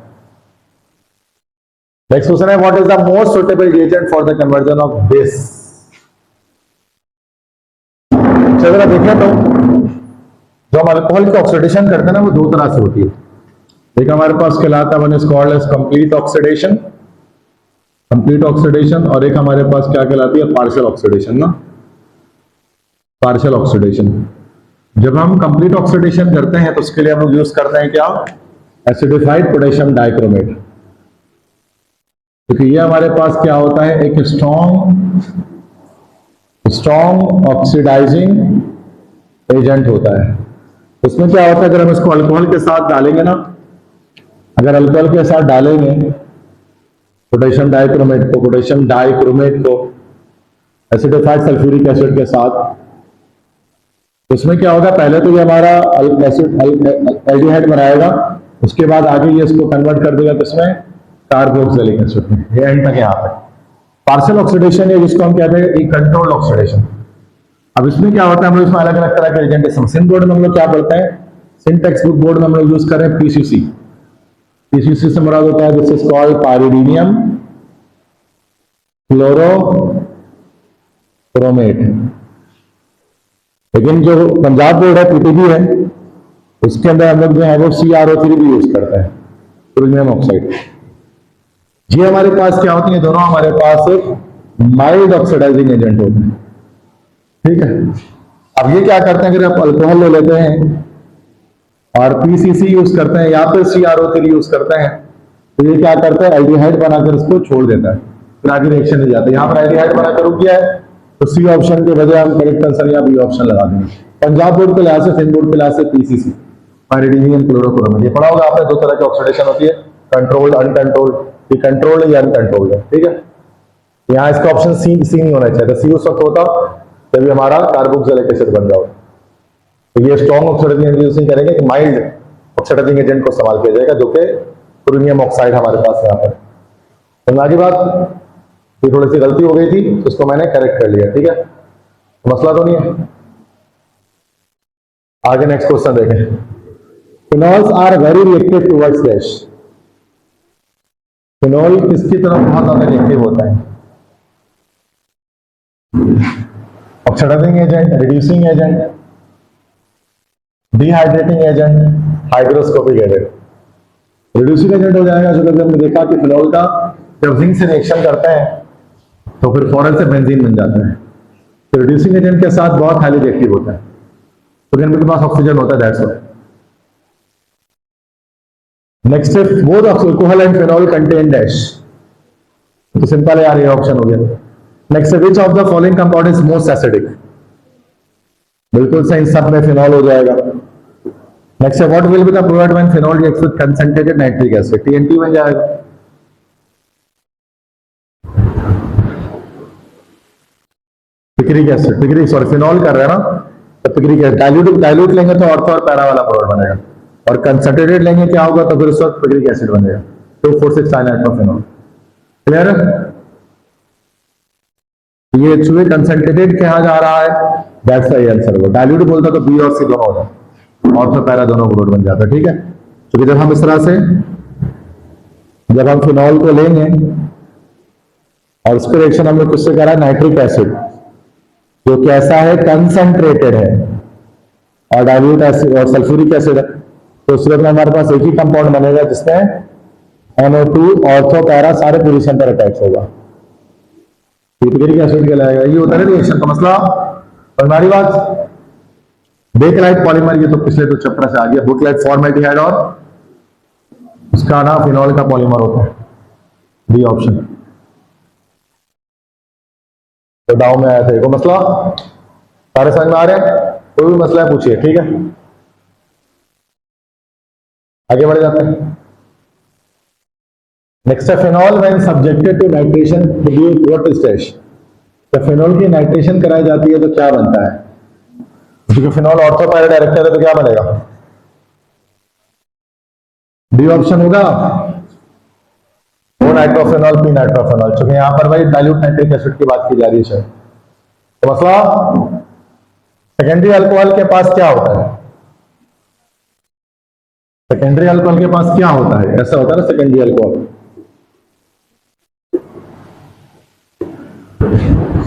नेक्स्ट क्वेश्चन है, what is the most suitable reagent for the conversion of base. जरा देखें तो जो हम अल्कोहल की ऑक्सीडेशन करते हैं ना, वो दो तरह से होती है। एक हमारे पास कहलाता है, one is called as complete oxidation, complete oxidation, और एक हमारे पास क्या कहलाती है, पार्शियल ऑक्सीडेशन ना, पार्शियल ऑक्सीडेशन। जब हम कंप्लीट ऑक्सीडेशन करते हैं तो उसके लिए हम लोग यूज करते हैं क्या, एसिडिफाइड पोटेशियम डाइक्रोमेट। क्योंकि ये हमारे पास क्या होता है, एक स्ट्रॉन्ग ऑक्सीडाइजिंग एजेंट होता है। उसमें क्या होता है, अगर हम इसको अल्कोहल के साथ डालेंगे ना, अगर अल्कोहल के साथ डालेंगे पोटेशियम डाइक्रोमेट को, पोटेशियम डाइक्रोमेट को एसिडिफाइड सल्फ्यूरिक एसिड के साथ, उसमें क्या होगा, पहले तो ये हमारा एल्डिहाइड बनाएगा, उसके बाद आगे ये इसको कन्वर्ट कर देगा किसमें, कार्बोक्सिलिक एसिड में। ये एंड तक यहाँ पे पार्शियल ऑक्सीडेशन है, जिसको हम कहते हैं कंट्रोल्ड ऑक्सीडेशन। अब इसमें क्या होता है, हम लोग इसमें अलग अलग तरह के एजेंट है। सिंध बोर्ड में हम लोग क्या पढ़ते हैं, सिंध टेक्स्ट बुक बोर्ड में हम लोग यूज कर रहे हैं PCC। PCC से मुराद होता है, दिस इज कॉल्ड पाइरिडीनियम क्लोरोक्रोमेट। लेकिन जो पंजाब बोर्ड है, PTB है, उसके अंदर हम लोग जो है वो CrO3 भी यूज करते हैं, क्रोमियम ऑक्साइड। ये हमारे पास क्या होती है, दोनों हमारे पास एक माइल्ड ऑक्सीडाइजिंग एजेंट होते हैं, ठीक है। अब ये क्या करते हैं, अगर आप अल्कोहल ले लेते हैं और PCC यूज करते हैं या फिर CrO3 यूज करते हैं, तो ये क्या करते हैं, एल्डिहाइड बनाकर इसको छोड़ देता है, फिर आगे रिएक्शन नहीं जाता। यहाँ पर एल्डिहाइड बनाकर रुक गया है, तो C ऑप्शन के बजाय हम करेक्ट आंसर या B ऑप्शन लगा देंगे। पंजाब बोर्ड के लिहाज से, सिंध बोर्ड के लिहाज से PCC, पाइरिडीनियम क्लोरोक्रोमेट। ये पढ़ा होगा आपने, दो तरह की ऑक्सीडेशन होती है, कंट्रोल्ड, अनकंट्रोल्ड। ये कंट्रोल्ड या अनकंट्रोल्ड है, ठीक है। यहाँ इसका ऑप्शन सी नहीं होना चाहिए, सी उस वक्त होता जब भी हमारा कार्बोक्सिलिक एसिड बन रहा हो। तो ये स्ट्रॉन्ग ऑक्सीडाइजिंग यूज नहीं करेंगे, कि माइल्ड ऑक्सीडाइजिंग एजेंट को इस्तेमाल किया जाएगा, जो कि क्रोमियम ऑक्साइड हमारे पास यहाँ पर। तो आगे बात, ये थोड़ी सी गलती हो गई थी, तो इसको मैंने करेक्ट कर लिया, ठीक है, तो मसला तो नहीं है। आगे नेक्स्ट क्वेश्चन देखें, phenols are very reactive towards dash. Phenol किसकी तरफ बहुत ज्यादा रिएक्टिव होता है, oxidising agent, reducing agent, dehydrating agent, hygroscopic agent. Reducing agent हो जाएगा, जो हमने देखा कि फिनॉल का जब जिंक से रिएक्शन करते हैं तो फिर फौरन से बेंजीन बन जाता है। तो रिड्यूसिंग एजेंट के साथ बहुत हाईली रिएक्टिव होता है, तो इनके पास ऑक्सीजन होता है, दैट्स व्हाई। नेक्स्ट है both alcohol and phenol contain dash, तो सिंपल है यार, ये ऑप्शन हो गया। नेक्स्ट है which of the following compound is most acidic, बिल्कुल सही, सब में फिनॉल हो जाएगा। नेक्स्ट है what will be the product when phenol reacts with concentrated nitric acid, TNT बन जाएगा। Picric acid, picric sorry phenol कर रहे हैं ना, तो पिक्रिक एसिड डाइल्यूट लेंगे तो ऑर्थो और पैरा वाला प्रोडक्ट बनेगा, और कंसंट्रेटेड लेंगे क्या होगा, तो फिर उस वक्त पिक्रिक एसिड बनेगा, 2,4,6 साइनाइट्रोफिनॉल। क्लियर है? ये एक्चुअली कंसंट्रेटेड कहा जा रहा है, दैट्स सही आंसर होगा। डाइल्यूट बोलता तो बी और सी दोनों होता, ऑर्थो पैरा दोनों प्रोडक्ट बन जाता है। ठीक है, क्योंकि जब हम इस तरह से जब हम फिनॉल को लेंगे और उसका रिएक्शन हमने किससे करा, नाइट्रिक एसिड जो कैसा है, कंसंट्रेटेड है, और डाइल्यूट एसिड और सल्फ्यूरिक एसिड है, तो उस वक्त में हमारे पास एक ही कंपाउंड बनेगा जिसमें NO2 ऑर्थो पैरा सारे पोजीशन पर अटैच होगा, पिक्रिक एसिड कहलाएगा। ये होता है रिएक्शन का मसला। और हमारी बात बेकलाइट पॉलीमर, ये तो पिछले तो चैप्टर से आ गया, बुकलाइट फॉर्मेल्डिहाइड और उसका ना फिनॉल का पॉलीमर होता है, डी ऑप्शन। तो डाउ में आया था ये मसला, सारे समझ में आ रहे हैं? कोई भी मसला है पूछिए, ठीक है, आगे बढ़ जाते हैं। नेक्स्ट है phenol when subjected to nitration produce what is dash, जब फिनॉल की नाइट्रेशन कराई जाती है तो क्या बनता है, क्योंकि फिनॉल ऑर्थो पैरा डायरेक्टर है तो क्या बनेगा, डी ऑप्शन होगा, ओ नाइट्रोफिनॉल पी नाइट्रोफिनॉल, क्योंकि यहां पर भाई डाइल्यूट नाइट्रिक एसिड की बात की जा रही है। तो मसला सेकेंडरी अल्कोहल के पास क्या होता है, सेकेंडरी अल्कोहल के पास क्या होता है, ऐसा होता है ना सेकेंडरी अल्कोहल,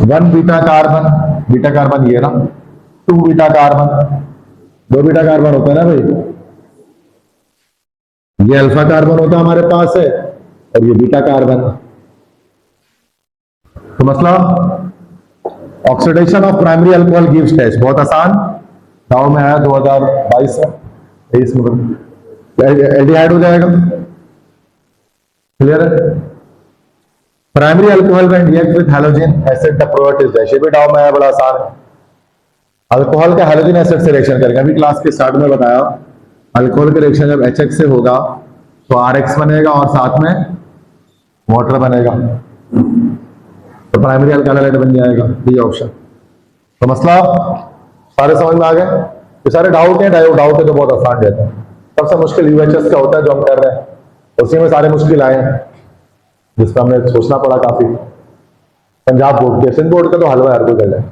1 बीटा कार्बन ये ना, 2 बीटा कार्बन, 2 बीटा कार्बन होता है ना भाई, ये अल्फा कार्बन होता है हमारे पास है, और ये बीटा कार्बन। तो मसला oxidation of primary alcohol gives dash, बहुत आसान, दाव में आया 2022 में, 23 में एल्डिहाइड हो जाएगा। क्लियर है? Primary alcohol when react with halogen acid the product is dash, ये भी डाउ में आया, बड़ा आसान है। अल्कोहल का हैलोजन एसिड से रिएक्शन करेगा, अभी क्लास के स्टार्ट में बताया, अल्कोहल का रिएक्शन जब HX से होगा तो RX बनेगा और साथ में वाटर बनेगा, तो प्राइमरी अल्कोहल बन जाएगा, डी ऑप्शन। तो मसला सारे समझ में आ गए? ये सारे डाउट है, डाउट है तो बहुत आसान रहता है। सबसे मुश्किल UHS का होता है जो हम कर रहे हैं, उसी में सारे मुश्किल आए हैं, जिसका हमने सोचना पड़ा काफी। पंजाब बोर्ड के, सिंध बोर्ड का तो हलवा हर कोई कर जाए,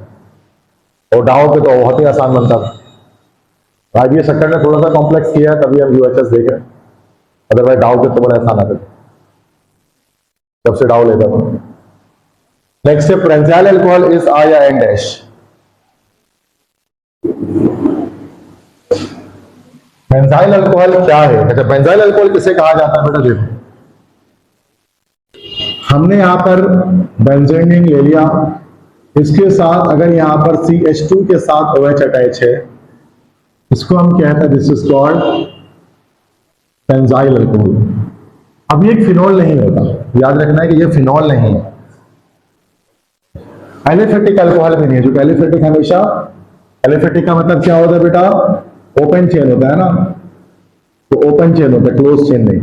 और डाउ पे तो बहुत ही आसान बनता था। राजीव शक्कर ने थोड़ा सा कॉम्प्लेक्स किया तभी हम UHS देख रहे हैं, अदरवाइज डाउ के तो बड़ा आसान आता था, जब से डाउ लेता था। नेक्स्ट है बेंजाइल अल्कोहल इज आ या एन डैश, बेंजाइल अल्कोहल क्या है? अच्छा, बेंजाइल अल्कोहल किसे कहा जाता है बेटा, देखो हमने यहां पर बेंजीन ले लिया, इसके साथ अगर यहां पर CH2 के साथ OH अटैच है, इसको हम कहते हैं this is called benzyl alcohol. अब ये फिनॉल नहीं होता, याद रखना है कि ये फिनॉल नहीं है। एलिफेटिक अल्कोहल भी नहीं है, जो एलिफेटिक हमेशा, एलिफेटिक का मतलब क्या होता है बेटा, ओपन चेन होता है ना, तो ओपन चेन होता है, क्लोज चेन नहीं।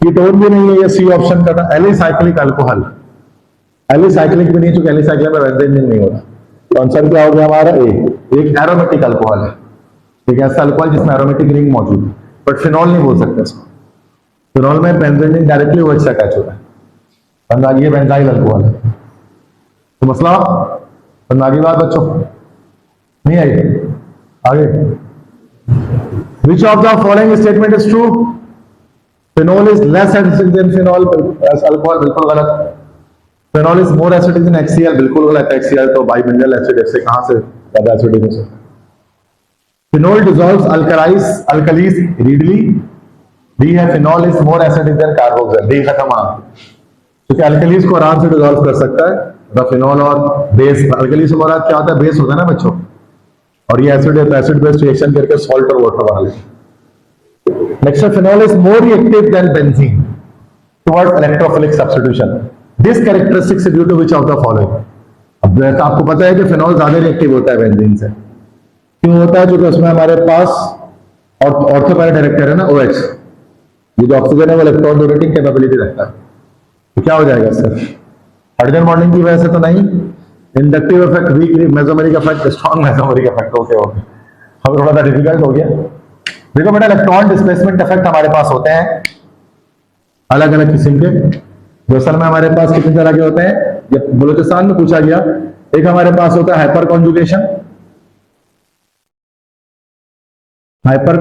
कीटोन भी नहीं है, ये सी ऑप्शन का था। एलिसाइक्लिक अल्कोहल, एलिसाइक्लिक भी नहीं, चूंकि एलिसाइक्लिक में बेंजीन नहीं होता। तो आंसर क्या हो गया हमारा ए, एक एरोमेटिक अल्कोहल है, एक ऐसा अल्कोहल जिसमें एरोमेटिक रिंग मौजूद है, बट फिनॉल नहीं बोल सकते इसको। फिनॉल में बेंजीन डायरेक्टली OH से अटैच होता है, वरना ये बेंजाइल अल्कोहल है। तो मसला आगे बात बच्चों नहीं आई, आगे which of the following statement is true, phenol is less acidic then phenol alcohol, बिल्कुल गलत। Phenol is more acidic then HCl, बिल्कुल गलत। HCl तो बाइमिनरल एसिड है, कहां से ज्यादा एसिडिक हो सकता है। Phenol dissolves alkalis readily, D है phenol is more acidic than carboxyl, D खत्म। क्योंकि अल्कलीज को आराम से डिसॉल्व कर सकता है, फिनॉल और बेस। अल्कली से मुराद क्या होता है, बेस होता है ना बच्चों, और ये एसिड है तो एसिड बेस्ड रिएक्शन करके सॉल्ट और वाटर बना लेते। Next phenol is more reactive than benzene towards electrophilic substitution. This characteristics due to which of the following. अब आपको पता है कि फिनॉल ज्यादा रिएक्टिव होता है बेंजीन से। क्यों होता है? क्योंकि उसमें हमारे पास और ऑर्थोपैरा डायरेक्टर है ना OH, ये जो ऑक्सीजन है वो इलेक्ट्रॉन डोनेटिंग कैपेबिलिटी रखता है। तो क्या हो जाएगा इससे? हाइड्रोजन बॉन्डिंग की वजह से तो नहीं, inductive effect, weak mesomeric effect, strong mesomeric effect. Okay okay, अब थोड़ा सा डिफिकल्ट हो गया। देखो बेटा, इलेक्ट्रॉन डिस्प्लेसमेंट इफेक्ट हमारे पास होते हैं अलग अलग किस्म के। जो असल में हमारे पास कितने तरह के होते हैं, ये बलूचिस्तान में पूछा गया। एक हमारे पास होता है हाइपर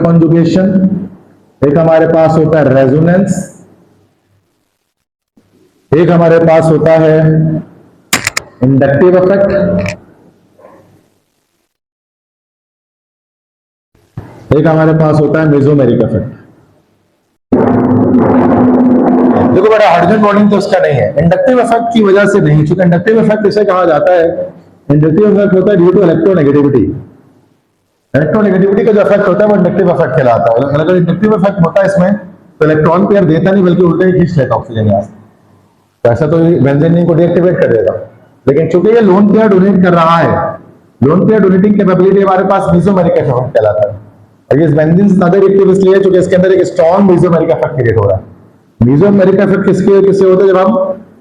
कॉन्जुगेशन, एक हमारे पास होता है रेजोनेंस, एक हमारे पास होता है इंडक्टिव इफेक्ट, एक हमारे पास होता है मेसोमेरिक इफेक्ट। देखो बेटा, हाइड्रोजन बॉन्डिंग तो उसका नहीं है, इंडक्टिव इफेक्ट की वजह से नहीं। चूंकि इंडक्टिव इफेक्ट इसे कहा जाता है, इंडक्टिव इफेक्ट होता है ड्यू टू इलेक्ट्रोनेगेटिविटी। इलेक्ट्रोनेगेटिविटी का जो इफेक्ट होता है वो इंडक्टिव इफेक्ट कहलाता है। अगर इंडक्टिव इफेक्ट होता है इसमें तो इलेक्ट्रॉन पेयर देता नहीं बल्कि उल्टे ही खींच लेता ऑक्सीजन यहाँ से। तो ऐसा तो बेंजीन को डीएक्टिवेट कर देगा। लेकिन चूंकि ये लोन पेयर डोनेट कर रहा है, लोन पेयर डोनेटिंग कैपेबिलिटी हमारे पास मेसोमेरिक इफेक्ट कहलाता है। और ये बेंजीन ज्यादा रिएक्टिव इसलिए है क्योंकि इसके अंदर एक स्ट्रॉन्ग मेसोमेरिक इफेक्ट क्रिएट हो रहा है। मेसोमेरिक इफेक्ट किससे होता है?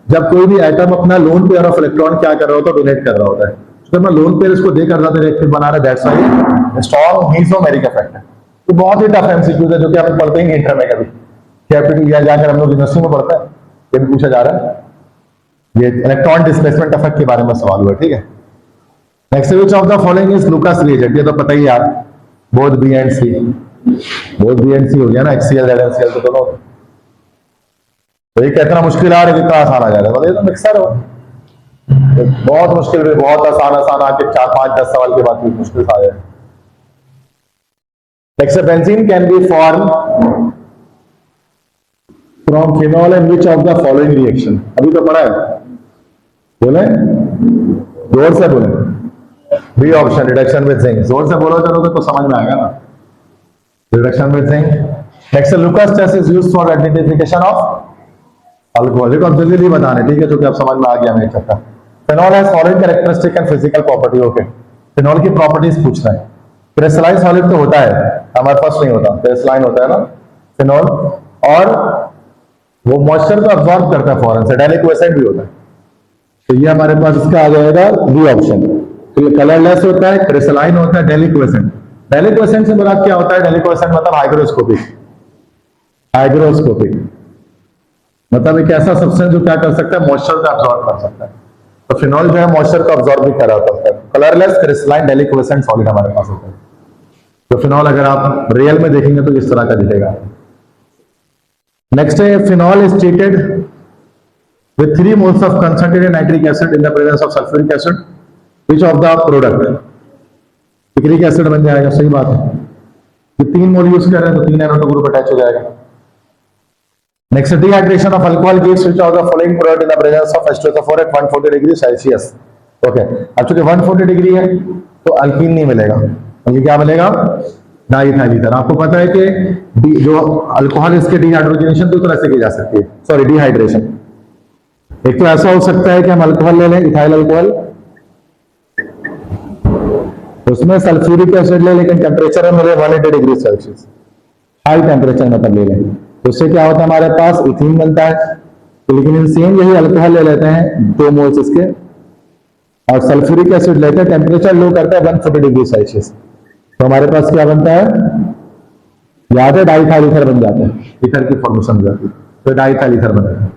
जब कोई भी एटम अपना लोन पेयर ऑफ इलेक्ट्रॉन क्या कर रहा होता है, डोनेट कर रहा होता है। तो मैं लोन पेयर इसको देकर ज्यादा रिएक्टिव बना रहा है, that's why strong mesomeric effect है। तो बहुत ही टफ एमसीक्यू है जो कि आप पढ़ते ही इंटर में कभी कैपिटल या जाकर हम लोग यूनिवर्सिटी में पढ़ता है, ये भी पूछा जा रहा है। ये इलेक्ट्रॉन डिस्प्लेसमेंट इफेक्ट के बारे में सवाल हुआ, ठीक है। Next, which of the following is Lucas reagent? ये तो पता ही है यार, both B and C, both B and C हो गया ना, HCl ZnCl तो दोनों। तो ये कितना मुश्किल आ रहा है, कितना आसान आ जा रहा है? ये तो मिक्सर हो, बहुत मुश्किल भी, बहुत आसान आके 4, 5, 10 सवाल के बाद मुश्किल आ जाए। Next, benzene can be form from phenol and which of the following reaction? अभी तो पढ़ा है, बोले जोर से बोले। B option, reduction with zinc. जोर से बोलो चलोगे तो समझ में आएगा ना, reduction with zinc. Next, Lucas test is used for identification of alcohol. देखो अब जल्दी बताने, ठीक है, जो कि अब समझ में आ गया मेरे चक्कर। Phenol has following characteristic and physical property. Okay, phenol की प्रॉपर्टीज पूछ रहे हैं। क्रिस्टलाइन सॉलिड तो होता है, हमारे पास नहीं होता, क्रिस्टलाइन होता है ना फिनॉल, और वो मॉइस्चर को अब्सॉर्ब करता है फौरन से, डेलिक्वेसेंट भी होता है। तो ये हमारे पास इसका आ जाएगा बी ऑप्शन। तो ये कलरलेस होता है, क्रिस्टलाइन होता है, डेलिक्वेसेंट। डेलिक्वेसेंट से मुराद क्या होता है? डेलिक्वेसेंट मतलब हाइग्रोस्कोपिक। हाइग्रोस्कोपिक मतलब एक ऐसा सब्सटेंस जो क्या कर सकता है, मॉइस्चर को अब्सॉर्ब कर सकता है। तो फिनॉल जो है मॉइस्चर को अब्सॉर्ब भी कर रहा है। कलरलेस, क्रिस्टलाइन, डेलिक्वेसेंट सॉलिड हमारे पास होता है। तो फिनॉल अगर आप रियल में देखेंगे तो इस तरह का दिखेगा। नेक्स्ट है, phenol is treated with 3 moles of concentrated nitric acid in the presence of sulfuric acid, which of the product? Picric acid बन जाएगा, सही बात है। ये 3 मोल यूज कर रहे हैं तो 3 एनोटो ग्रुप अटैच हो जाएगा। Next, dehydration of alcohol gives which of the following product in the presence of H2SO4 at 140 degree Celsius? Okay, अब चूंकि 140 डिग्री है तो अल्कीन नहीं मिलेगा, बल्कि क्या मिलेगा? Diethyl ether. आपको पता है कि जो अल्कोहल इसके डिहाइड्रोजनेशन दो तरह से की जा सकती है, सॉरी डिहाइड्रेशन। एक तो ऐसा हो सकता है कि हम अल्कोहल ले लें, इथाइल अल्कोहल, उसमें सल्फ्यूरिक एसिड ले, लेकिन टेम्परेचर में मिले 180 डिग्री सेल्सियस, हाई टेम्परेचर मतलब ले लें, तो उससे क्या होता है, हमारे पास इथीन बनता है। तो लेकिन इन सेम यही अल्कोहल ले लेते हैं 2 मोल्स इसके, और सल्फ्यूरिक एसिड लेते हैं, टेम्परेचर लो करता है 140 डिग्री सेल्सियस, तो हमारे पास क्या बनता है? याद है, डाइइथाइल ईथर बन जाता है, ईथर की फॉर्मेशन हो जाती है, तो डाइइथाइल ईथर बनेगा।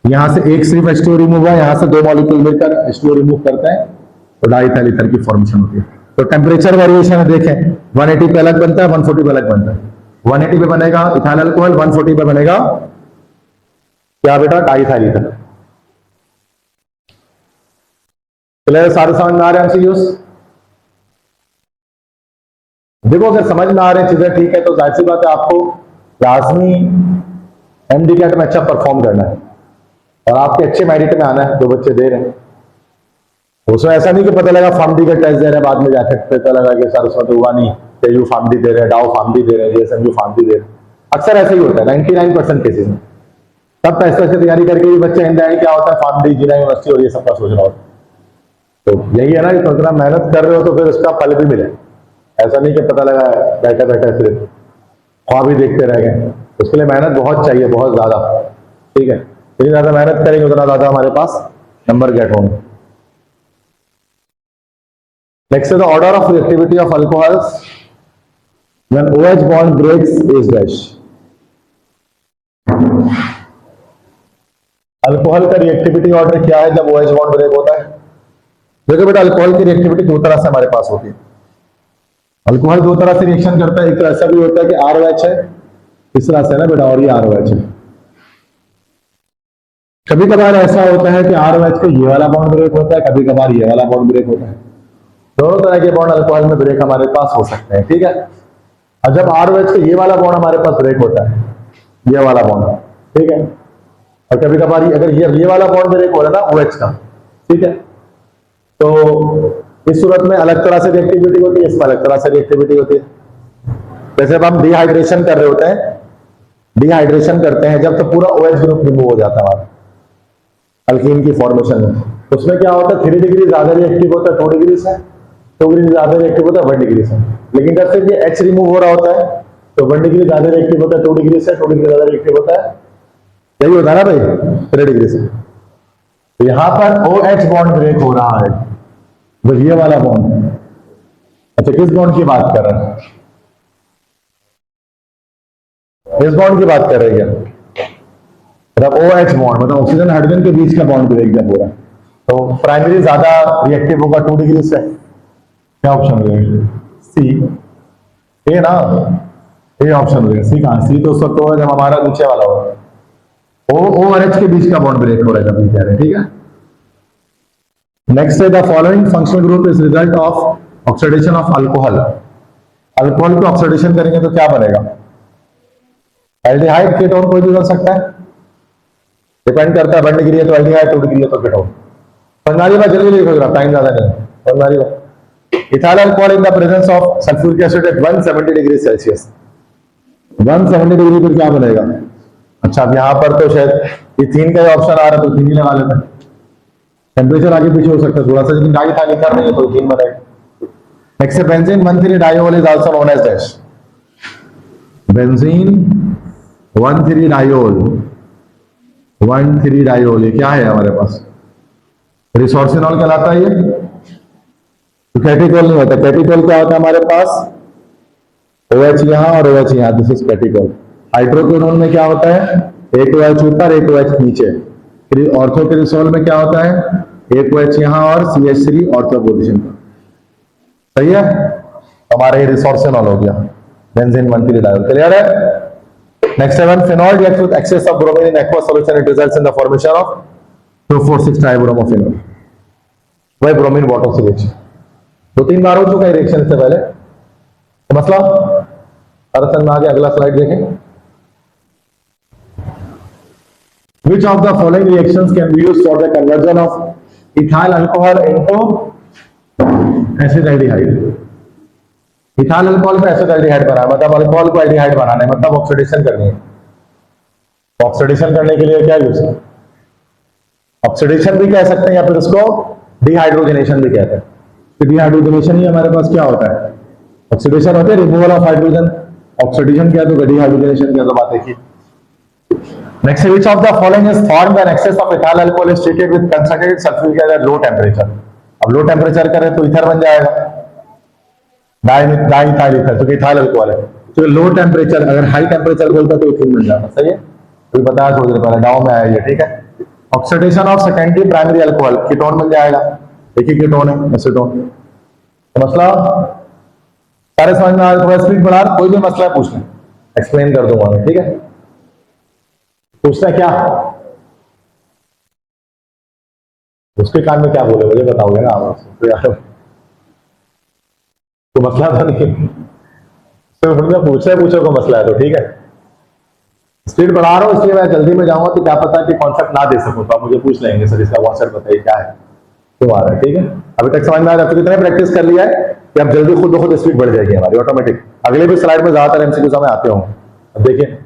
यहां से एक सिर्फ H2O रिमूव हुआ, यहां से 2 मॉलिक्यूल मिलकर H2O रिमूव करते हैं तो डाइइथाइल ईथर की फॉर्मेशन होती है। तो टेम्परेचर वेरिएशन देखें, 180 पे अलग बनता है, 140 पे अलग बनता है। 180 पे बनेगा इथाइल अल्कोहल, 140 पे बनेगा क्या बेटा? Diethyl ether. चलिए, सारे समझ में आ रहे हैं एमसीक्यूज? देखो, अगर समझ में आ रहे हैं चीजें, ठीक है, तो जाहिर सी बात है आपको लाजमी MD-CAT में अच्छा परफॉर्म करना है और आपके अच्छे मेरिट में आना है, जो बच्चे दे रहे हैं। उसमें ऐसा नहीं कि पता लगा फार्मडी का टेस्ट दे रहे हैं, बाद में जाकर पता लगा कि सर उसमें तो हुआ नहीं, तेजू फार्मडी दे रहे हैं, डाउ फार्मडी दे रहे हैं, जेएसएमयू फार्मडी दे रहे हैं। अक्सर ऐसा ही होता है 99% केसेस में। तब पैसे से तैयारी करके भी बच्चे इंडिया क्या होता है, फार्मडी, जिला यूनिवर्सिटी और ये सब का सोच रहा होता है। तो यही है ना कि थोड़ा मेहनत कर रहे हो तो फिर उसका फल भी मिले। ऐसा नहीं कि पता लगा बैठे बैठे सिर्फ ख्वाब ही देखते रह गए। उसके लिए मेहनत बहुत चाहिए, बहुत ज्यादा। ठीक है, जितनी ज्यादा मेहनत करेंगे उतना ज्यादा हमारे पास नंबर गेट होंगे। Next is the order of reactivity of alcohols when OH bond breaks is dash. Alcohol का रिएक्टिविटी ऑर्डर क्या है जब OH बॉन्ड ब्रेक होता है? देखो बेटा, अल्कोहल की रिएक्टिविटी दो तरह से हमारे पास होती है। अल्कोहल दो तरह से रिएक्शन करता है। एक तो ऐसा भी होता है कि ROH है, तीसरा से ना बेटा, और ये ROH है। कभी कभार ऐसा होता है कि ROH का ये वाला बॉन्ड ब्रेक होता है, कभी कभार ये वाला बॉन्ड ब्रेक होता है। दोनों तरह के बॉन्ड अल्कोहल में ब्रेक हमारे पास हो सकते हैं। ठीक है, और जब ROH का ये वाला बॉन्ड हमारे पास ब्रेक होता है, ये वाला बॉन्ड, ठीक है, और कभी कभार अगर ये वाला बॉन्ड ब्रेक हो रहा है ना OH का, ठीक है, तो इस सूरत में अलग तरह से रिएक्टिविटी होती है, इसमें अलग तरह से रिएक्टिविटी होती है। जैसे अब हम डिहाइड्रेशन कर रहे होते हैं, डिहाइड्रेशन करते हैं जब, तो पूरा OH ग्रुप रिमूव हो जाता है हमारा अल्कीन की फॉर्मेशन में। उसमें क्या होता है, 3 डिग्री ज्यादा रिएक्टिव होता है 2 डिग्री से, 2 डिग्री ज्यादा रिएक्टिव होता है 1 डिग्री से। लेकिन जब से ये H रिमूव हो रहा होता है तो 1 डिग्री ज्यादा रिएक्टिव होता है 2 डिग्री से, 2 डिग्री ज्यादा रिएक्टिव होता है, यही होता है ना भाई, 3 डिग्री से। तो यहां पर OH बॉन्ड ब्रेक हो रहा है, वो ये वाला बॉन्ड। अच्छा, किस बॉन्ड की बात कर रहे हैं? इस बॉन्ड की बात कर रहे हैं। जब OH बॉन्ड मतलब ऑक्सीजन हाइड्रोजन के बीच का बॉन्ड ब्रेक जब हो रहा है, तो प्राइमरी ज्यादा रिएक्टिव होगा 2 डिग्री से। क्या ऑप्शन हो जाएगा? सी, ए ना, ए ऑप्शन हो जाएगा। सी कहां? सी तो उस वक्त होगा जब हमारा नीचे वाला होगा, O और H के बीच का बॉन्ड ब्रेक हो रहा है जब ये कह रहे हैं। ठीक है, नेक्स्ट है the following functional group is result of oxidation of alcohol. Alcohol को ऑक्सीडेशन करेंगे तो क्या बनेगा? एल्डिहाइड, कीटोन कोई भी बन सकता है, डिपेंड करता है 1 डिग्री है तो एल्डिहाइड, 2 डिग्री है तो कीटोन। पंजाबी में जल्दी लिखो जरा, टाइम ज्यादा नहीं है। पंजाबी में ethyl alcohol in the presence of sulphuric acid at 170 degree Celsius. 170 degree पर क्या बनेगा? अच्छा, अब यहां पर तो शायद इथीन का ऑप्शन आ रहा है तो इथीन ही लगा लेते हैं। टेम्परेचर आगे पीछे हो सकता है थोड़ा सा, लेकिन डाई था लिखा नहीं है तो इथीन बनेगा। Next benzene 1,3 diol is also known as dash. Benzene 1,3 diol, 1,3 diol, ये क्या है हमारे पास? रिसोर्सिनॉल कहलाता है ये। तो कैटिकोल नहीं होता। कैटिकोल क्या होता है हमारे पास? OH यहां और OH यहां, दिस इज कैटिकोल। हाइड्रोक्विनोन में क्या होता है? एक OH ऊपर, एक OH नीचे। फिर ऑर्थोकेरिसोल में क्या होता है? एक OH यहां और CH3 ऑर्थो पोजीशन पर। सही है, हमारा ये रिसोर्सिनॉल हो गया, बेंजीन 1,3 डायोल। क्लियर है? Next 7, phenol reacts with excess of bromine in aqueous solution, it results in the formation of 2,4,6 tribromophenol. वही ब्रोमीन वाटर से रिएक्शन 2-3 बार हो चुका है रिएक्शन इससे पहले। तो मसला समझ में आ गया। अगला स्लाइड देखें। Which of the following reactions can be used for the conversion of ethyl alcohol into acetaldehyde? Ethyl alcohol में एसिटाल्डिहाइड बना है, मतलब अल्कोहल को एल्डिहाइड बनाना है, मतलब ऑक्सीडेशन करनी है। ऑक्सीडेशन करने के लिए क्या यूज है? ऑक्सीडेशन भी कह सकते हैं या फिर उसको डिहाइड्रोजनेशन भी कहते हैं। तो डिहाइड्रोजनेशन ही हमारे पास क्या होता है? ऑक्सीडेशन होता है, रिमूवल ऑफ हाइड्रोजन। ऑक्सीडेशन क्या तो डिहाइड्रोजनेशन क्या, तो बात देखिए। Next, which of the following is formed when excess of ethyl alcohol is treated with concentrated sulfuric acid at low temperature? अब लो टेम्परेचर करें तो इथर बन जाएगा, डाइइथाइल इथर, तो इथाइल अल्कोहल है। तो लो टेम्परेचर, अगर हाई टेम्परेचर बोलता तो इथिन बन जाता। सही है, तो बताया थोड़ी देर पहले, डाउ में आया ये। ठीक है, oxidation of secondary primary alcohol, ketone बन जाएगा। एक ही कीटोन है, एसीटोन। तो मसला सारे समझ में आ रहा है? थोड़ा स्पीड बढ़ा, कोई भी मसला पूछ लें, एक्सप्लेन कर दूंगा मैं। ठीक है, पूछना क्या उसके कान में क्या बोले मुझे बताओगे ना आप? तो मसला तो नहीं, तो पूछो को मसला है तो ठीक है। स्पीड बढ़ा रहा हूं इसलिए मैं जल्दी में जाऊंगा तो क्या पता कि कॉन्सेप्ट ना दे सकूं, तो आप मुझे पूछ लेंगे सर इसका कॉन्सेप्ट बताइए क्या है। 2 आ रहा है, ठीक है। अभी तक समझ में आया? आपको कितने प्रैक्टिस कर लिया है कि अब जल्दी खुद ब खुद स्पीड बढ़ जाएगी हमारी ऑटोमेटिक। अगले भी स्लाइड में ज्यादातर एमसीक्यूज हमें आते होंगे। अब देखिए,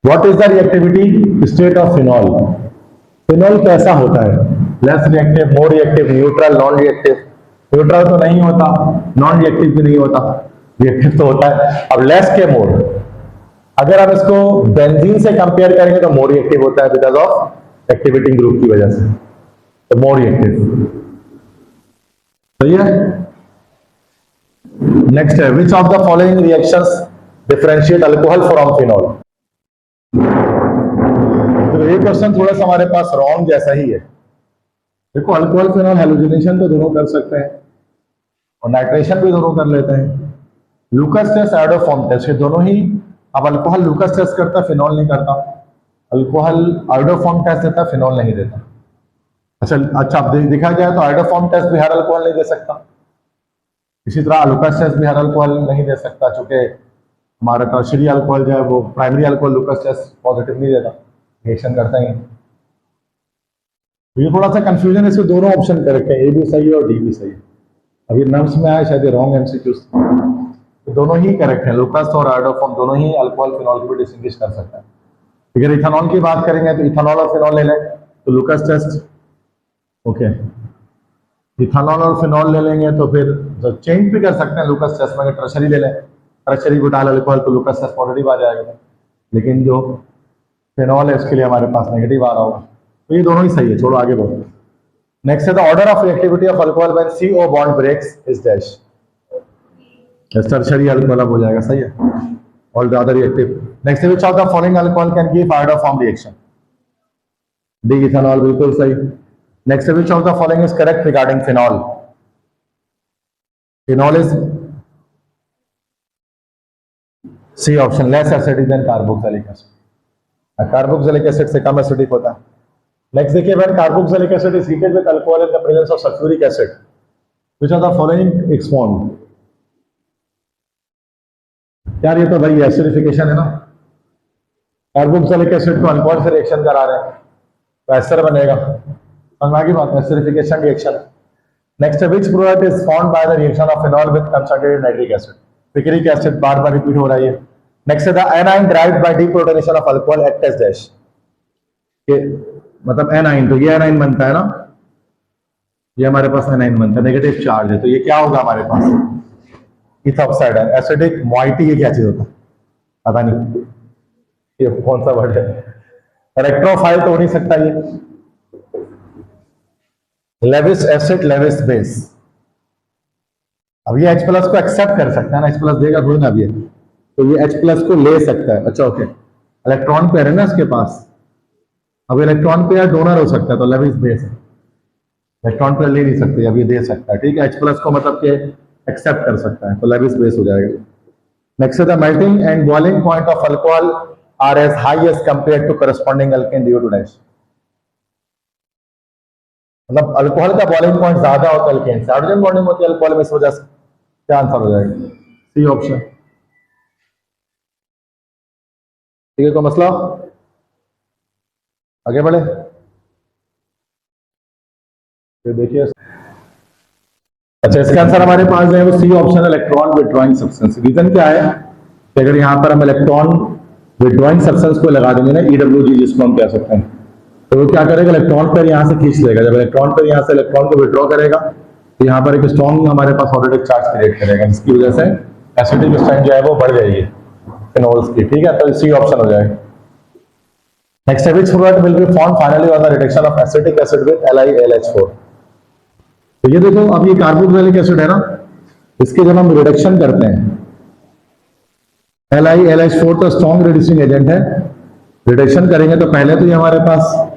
what is the reactivity state of phenol. Phenol कैसा होता है? Less reactive, more reactive, neutral, non reactive. Neutral तो नहीं होता, नॉन रिएक्टिव भी नहीं होता, रिएक्टिव तो होता है। अब लेस के मोर, अगर हम इसको बेंजीन से कंपेयर करेंगे तो मोर रिएक्टिव होता है बिकॉज ऑफ एक्टिविटी ग्रुप की वजह से, तो मोर रिएक्टिव। सही है। नेक्स्ट है, which of the following reactions differentiate alcohol from phenol. तो ये क्वेश्चन थोड़ा सा हमारे पास रॉन्ग जैसा ही है। देखो, अल्कोहल फिनॉल हेलोजिनेशन तो दोनों कर सकते हैं और नाइट्रेशन भी दोनों कर लेते हैं। लुकास टेस्ट, आयोडोफॉर्म टेस्ट, ये दोनों ही। अब अल्कोहल लुकास टेस्ट करता, फिनॉल नहीं करता। अल्कोहल आयोडोफॉर्म टेस्ट देता, फिनॉल नहीं देता। अच्छा अब देखा जाए तो आयोडोफॉर्म टेस्ट भी हर अल्कोहल नहीं दे सकता। इसी तरह लुकास टेस्ट भी हर अल्कोहल नहीं दे सकता, चूंकि हमारा टर्शियरी अल्कोहल जो है वो primary alcohol Lucas test positive नहीं देता, रिएक्शन करता ही। तो ये थोड़ा सा कंफ्यूजन है, इसमें दोनों ऑप्शन करेक्ट है, ए भी सही है और डी भी सही है। अभी नर्व्स में आया शायद रॉन्ग एमसीक्यूज, तो दोनों ही करेक्ट है। लुकास और आयोडोफॉर्म दोनों ही अल्कोहल फिनॉल को भी डिस्टिंग्विश कर सकता है। अगर इथेनॉल की बात करेंगे तो इथेनॉल और फिनॉल ले लें तो लुकास टेस्ट ओके, इथेनॉल और फिनॉल ले लेंगे तो फिर जो चेंज भी कर सकते हैं लुकास टेस्ट में। अगर टर्शरी ले लें, टर्शरी बुटाइल अल्कोहल, तो लुकास टेस्ट पॉजिटिव आ जाएगा, लेकिन जो फिनॉल है उसके लिए हमारे पास नेगेटिव आ रहा होगा। तो ये दोनों ही सही है, छोड़ो आगे बढ़ो। नेक्स्ट है the order of reactivity of alcohol when CO bond breaks is dash. Tertiary alcohol हो जाएगा, सही है। All the other reactive. Next है which of the following alcohol can give iodoform reaction. D, ethanol, बिल्कुल सही। Next है which of the following is correct regarding phenol. Phenol is C option, less acidic than carboxylic acid. Carboxylic acid से कम acidic होता है। Next देखिए, when carboxylic acid is heated with alcohol in the presence of sulphuric acid, which of the following compound. यार ये तो भाई acidification है ना, कार्बोक्सिलिक एसिड को अल्कोहल से रिएक्शन करा रहे हैं तो एस्टर बनेगा, समझ की बात, एसिडिफिकेशन रिएक्शन। नेक्स्ट है which product is formed by the reaction of phenol with concentrated nitric acid. Picric acid बार बार रिपीट हो रहा है। नेक्स्ट है the amine derived bye deprotonation of alcohol act as dash. मतलब एनाइन, तो ये एनाइन बनता है ना, ये हमारे पास एनाइन बनता है, नेगेटिव चार्ज है, तो ये क्या होगा हमारे पास, इथॉक्साइड है। एसिडिक मॉइटी, ये क्या चीज होता है पता नहीं, ये कौन सा वर्ड है। इलेक्ट्रोफाइल तो हो नहीं सकता ये। Lewis acid, Lewis base. अब ये H प्लस को एक्सेप्ट कर सकता है ना, H प्लस देगा थोड़ी ना अब ये, तो ये H प्लस को ले सकता है। अच्छा ओके, इलेक्ट्रॉन पेयर है ना इसके पास, अब इलेक्ट्रॉन पेयर डोनर हो सकता है तो लेविस बेस है, इलेक्ट्रॉन पेयर ले नहीं सकते, अब ये दे सकता है, ठीक है। H प्लस को मतलब के एक्सेप्ट कर सकता है तो लेविस बेस हो जाएगा। नेक्स्ट है the melting and boiling point of alcohol are as high as compared to corresponding alkane due to dash. मतलब अल्कोहल का बॉइलिंग पॉइंट ज्यादा होता है अल्केन से, हाइड्रोजन बॉन्डिंग होती है अल्कोहल में, इस वजह से क्या आंसर हो जाएगा, सी ऑप्शन। ठीक है, तो मसला आगे बढ़े, फिर देखिए। अच्छा, इसका आंसर हमारे पास जो है वो C option, electron withdrawing substance. Reason क्या है कि अगर यहां पर हम इलेक्ट्रॉन विड्रॉइंग सब्सटेंस को लगा देंगे ना, EWG जिसको हम कह सकते हैं, तो वो क्या करेगा, इलेक्ट्रॉन पर यहां से खींच लेगा। जब इलेक्ट्रॉन पर यहां से इलेक्ट्रॉन को विड्रॉ करेगा तो यहां पर एक स्ट्रॉन्ग हमारे पास ऑर्बिटल चार्ज क्रिएट करेगा, जिसकी वजह से एसिडिक स्ट्रेंथ जो है वो बढ़ जाएगी फिनोल्स की, ठीक है। तो सी ऑप्शन हो जाएगा। नेक्स्ट है which product will be form finally on the reduction of acetic acid with LiLH4। तो ये देखो, अब ये कार्बोक्सिलिक एसिड है ना, इसके जब हम रिडक्शन करते हैं, LiLH4 तो स्ट्रॉन्ग रिड्यूसिंग एजेंट है, रिडक्शन करेंगे तो पहले तो ये हमारे पास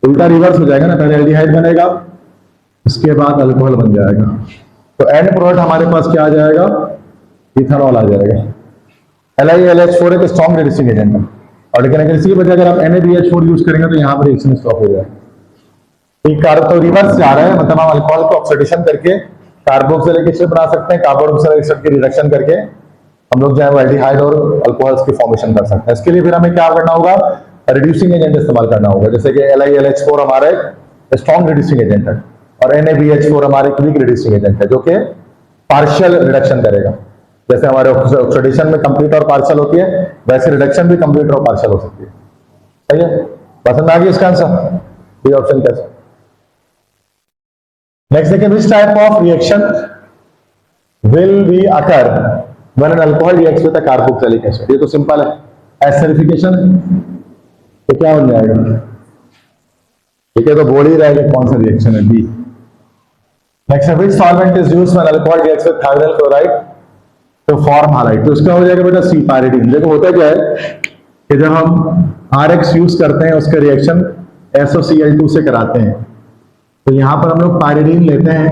उल्टा रिवर्स हो जाएगा ना, पहले एल्डिहाइड बनेगा उसके बाद अल्कोहल बन जाएगा, तो एंड प्रोडक्ट हमारे पास क्या आ जाएगा, इथेनॉल आ जाएगा। LiLH4 एक स्ट्रॉन्ग रिड्यूसिंग एजेंट है, और लेकिन अगर इसी की बजाय अगर आप NaBH4 यूज करेंगे तो यहाँ पर रिएक्शन स्टॉप हो जाएगा। तो रिवर्स जा रहा है, मतलब हम अल्कोहल को ऑक्सीडेशन करके कार्बोक्सिलिक एसिड बना सकते हैं, कार्बोक्सिलिक एसिड की रिडक्शन करके हम लोग जो है वो एल्डिहाइड और अल्कोहल्स की फॉर्मेशन कर सकते हैं। इसके लिए फिर हमें क्या करना होगा, रिड्यूसिंग एजेंट इस्तेमाल करना होगा, जैसे कि LiLH4 हमारा एक स्ट्रॉन्ग रिड्यूसिंग एजेंट है, और NaBH4 हमारे वीक रिड्यूसिंग एजेंट है जो कि पार्शियल रिडक्शन करेगा। जैसे हमारे ऑक्सीडेशन में कंप्लीट और पार्शियल होती है, वैसे रिडक्शन भी कंप्लीट और पार्शियल हो सकती है। सही है, पसंद आ गया इसका आंसर, ये ऑप्शन कैसे। नेक्स्ट देखिए, which type of reaction will be occur when an alcohol reacts with a carboxylic acid. ये तो सिंपल है, एसिडिफिकेशन। तो क्या हो जाएगा, ठीक है, तो बोल ही रहेगा कौन सा रिएक्शन है, बी। नेक्स्ट है, which solvent is used when alcohol reacts with thionyl chloride to form halide. तो इसका हो जाएगा बेटा सी, पायरिडीन। देखो होता क्या है कि जब हम RX यूज करते हैं उसका रिएक्शन SOCl2 से कराते हैं, तो यहां पर हम लोग पायरिडीन लेते हैं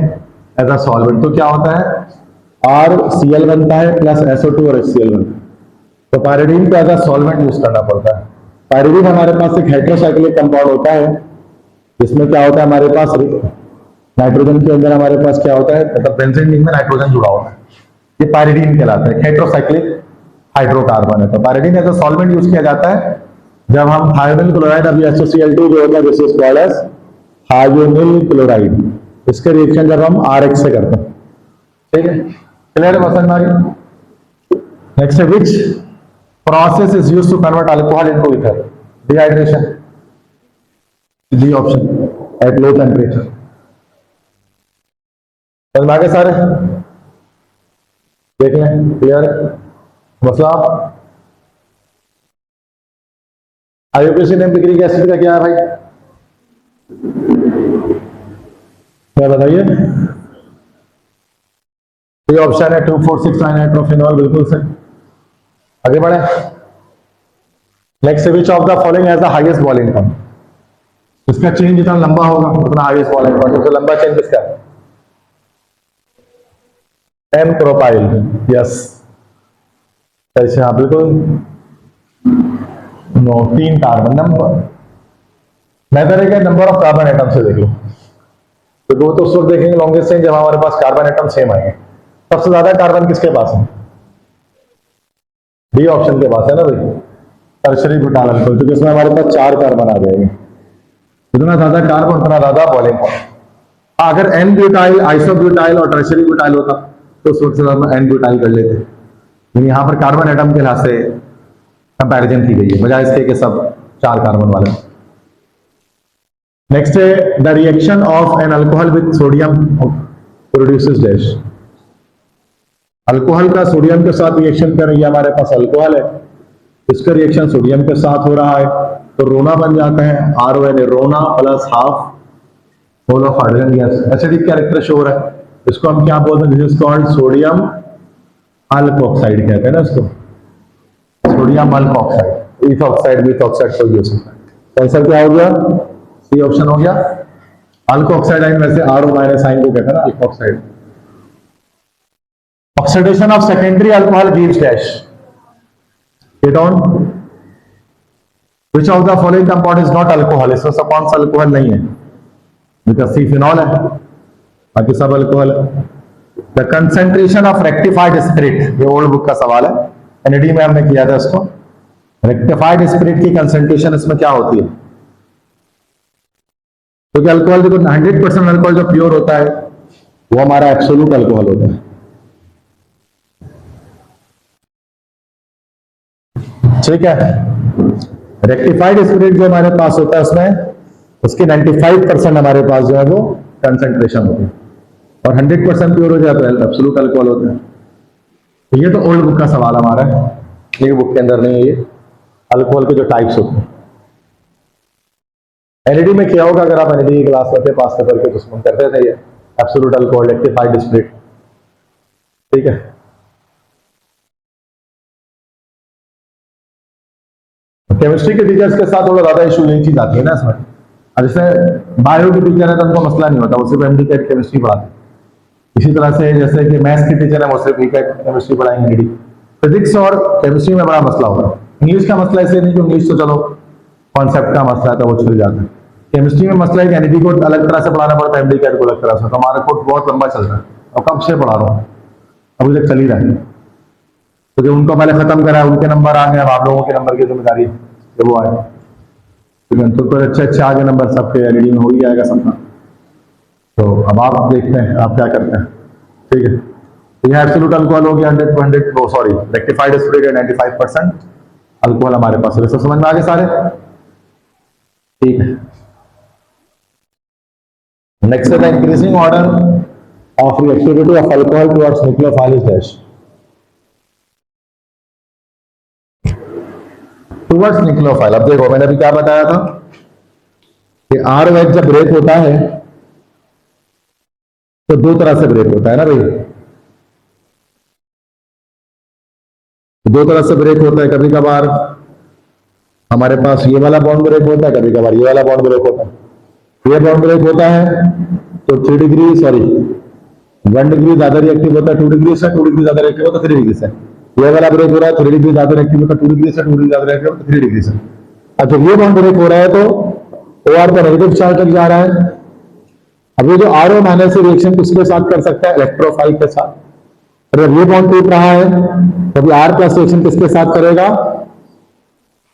एज अ सॉल्वेंट। तो क्या होता है, RCl बनता है प्लस SO2 और HCl बनता है। तो पायरिडीन को एज अ सॉल्वेंट यूज करना पड़ता है। पायरिडीन हमारे पास एक हेटेरोसाइक्लिक कंपाउंड होता है, जिसमें क्या होता है हमारे पास नाइट्रोजन के अंदर हमारे पास क्या होता है, मतलब बेंजीन रिंग में नाइट्रोजन जुड़ा होता है, ये पायरिडीन कहलाता है, हेटेरोसाइक्लिक हाइड्रोकार्बन है। तो pyridine as a solvent use किया जाता है जब हम थायोनिल क्लोराइड, अभी SOCl2 जो होता है this is called as thionyl chloride, इसके रिएक्शन जब हम RX से करते हैं। ठीक है, क्लियर है, पसंद आ गया। नेक्स्ट है, which process is used to convert alcohol into ether. Dehydration, D option, at low temperature. समझ में आ गए सारे, देख लें, क्लियर है मसला। IUPAC ने पिक्रिक एसिड का क्या है भाई, क्या बताइए। ये ऑप्शन है 2,4,6,9 नाइट्रोफिनॉल, बिल्कुल सही। आगे बढ़े। Next, which of the following has the highest boiling point. इसका चेंज जितना लंबा होगा उतना हाईएस्ट बॉइलिंग पॉइंट। सबसे लंबा चेंज किसका है, एन प्रोपाइल, यस। ऐसे हाँ बिल्कुल, नो, 3 कार्बन नंबर। मैं करेगा नंबर ऑफ कार्बन एटम से देख लो, तो वो तो उस वक्त देखेंगे लॉन्गेस्ट चेंज जब हमारे पास कार्बन एटम सेम आएंगे। सबसे ज्यादा कार्बन किसके पास है, डी ऑप्शन के पास है ना भाई, टर्शरी ब्यूटाइल अल्कोहल, क्योंकि इसमें हमारे पास 4 कार्बन आ जाएंगे। जितना ज्यादा कार्बन उतना ज्यादा बॉइलिंग पॉइंट। अगर एन ब्यूटाइल, आइसोब्यूटाइल और टर्शरी ब्यूटाइल होता तो उस वक्त हम एन ब्यूटाइल कर लेते, लेकिन यहां पर कार्बन एटम के लिहाज से कंपैरिजन की गई है, बजाय इसके कि सब 4 कार्बन वाले। नेक्स्ट है, the reaction of an alcohol with sodium produces dash. Alcohol का सोडियम के साथ रिएक्शन कर रही है, हमारे पास अल्कोहल है, इसका रिएक्शन सोडियम के साथ हो रहा है तो रोना बन जाता है, RON, रोना plus half whole of hydrogen gas, acidic character show हो रहा है। इसको हम क्या बोलते हैं, this is called sodium alkoxide कहते हैं ना इसको, सोडियम अल्कोक्साइड। इथॉक्साइड मिथॉक्साइड कोई भी हो सकता है। आंसर क्या हो गया, सी ऑप्शन हो गया। अल्कोक्साइड आइन वैसे RO माइनस आइन को कहते हैं ना alkoxide. Oxidation of secondary alcohol gives dash, ketone. Which of the following compound is not alcohol, इसमें से कौन सा अल्कोहल नहीं है, बिकॉज सी फिनॉल है, बाकी सब अल्कोहल है। The concentration of rectified spirit, ये ओल्ड बुक का सवाल है, NAD में हमने किया था इसको। रेक्टिफाइड स्पिरिट की कंसेंट्रेशन इसमें क्या होती है, क्योंकि अल्कोहल देखो 100% अल्कोहल जो प्योर होता है वो हमारा एब्सोल्यूट अल्कोहल होता है। ठीक है, रेक्टिफाइड स्पिरिट जो हमारे पास होता है उसमें उसकी 95% हमारे पास जो है वो कंसेंट्रेशन होती है, और 100% प्योर हो जाए तो एब्सोल्यूट अल्कोहल होता है। तो ये तो ओल्ड बुक का सवाल हमारा है, ये बुक के अंदर नहीं है, ये अल्कोहल के जो टाइप्स होते हैं। NAD में क्या होगा, अगर आप NAD की क्लास करते पास करके तो उसमें करते थे ये एब्सोल्यूट अल्कोहल, रेक्टिफाइड स्पिरिट। ठीक है, केमिस्ट्री के टीचर्स के साथ थोड़ा ज्यादा इशू यही चीज आती है ना इसमें। अब जैसे बायो के टीचर है तो उनको मसला नहीं होता, वो सिर्फ MD कैट केमिस्ट्री पढ़ाते। इसी तरह से जैसे कि मैथ्स के टीचर है वो सिर्फ केमिस्ट्री पढ़ाएंगे। फिजिक्स और केमिस्ट्री में बड़ा मसला होगा। इंग्लिश का मसला इसलिए नहीं कि इंग्लिश तो चलो कॉन्सेप्ट का मसला है तो वो चल जाता है। केमिस्ट्री में मसला है कि NAD को अलग तरह से पढ़ाना पड़ता है, MD कैट को अलग तरह से। तो हमारा कोर्स बहुत लंबा चल रहा है और कब से पढ़ा रहा हूँ, अभी तक चल ही रहा है, क्योंकि उनको पहले खत्म करा, उनके नंबर आ गए, अब आप लोगों के नंबर की जिम्मेदारी है वो आए। तो फिर अच्छे आगे नंबर सबके एलईडी में हो ही जाएगा सबका। तो अब आप देखते हैं आप क्या करते हैं। ठीक है, तो यह एब्सोल्यूट अल्कोहल हो गया 100 to 100, sorry rectified spread 95% alcohol हमारे पास है। समझ में आ गए सारे? ठीक है, नेक्स्ट है increasing order of reactivity of alcohol towards nucleophile is dash. Towards nucleophile, अब देखो मैंने अभी क्या बताया था कि आर वेज जब ब्रेक होता है तो दो तरह से ब्रेक होता है ना भाई, दो तरह से ब्रेक होता है। कभी कभार हमारे पास ये वाला बॉन्ड ब्रेक होता है, कभी कभार ये वाला बॉन्ड ब्रेक होता है। ये बॉन्ड ब्रेक होता है तो 3 डिग्री सॉरी 1 डिग्री ज्यादा रिएक्टिव होता है 2 डिग्री से, 2 डिग्री ज्यादा रिएक्टिव होता है 3 डिग्री से। ये वाला ब्रेक हो रहा है 3 डिग्री ज्यादा रिएक्टिव होता है 2 डिग्री से, 2 डिग्री ज्यादा रिएक्टिव होता है 3 डिग्री से। अब जब ये बॉन्ड ब्रेक हो रहा है तो OR का नेगेटिव चार्ज तक जा रहा है। अब ये जो RO माइनस रिएक्शन किसके साथ कर सकता है? इलेक्ट्रोफाइल के साथ। और जब ये बॉन्ड टूट रहा है तो R प्लस रिएक्शन किसके साथ करेगा?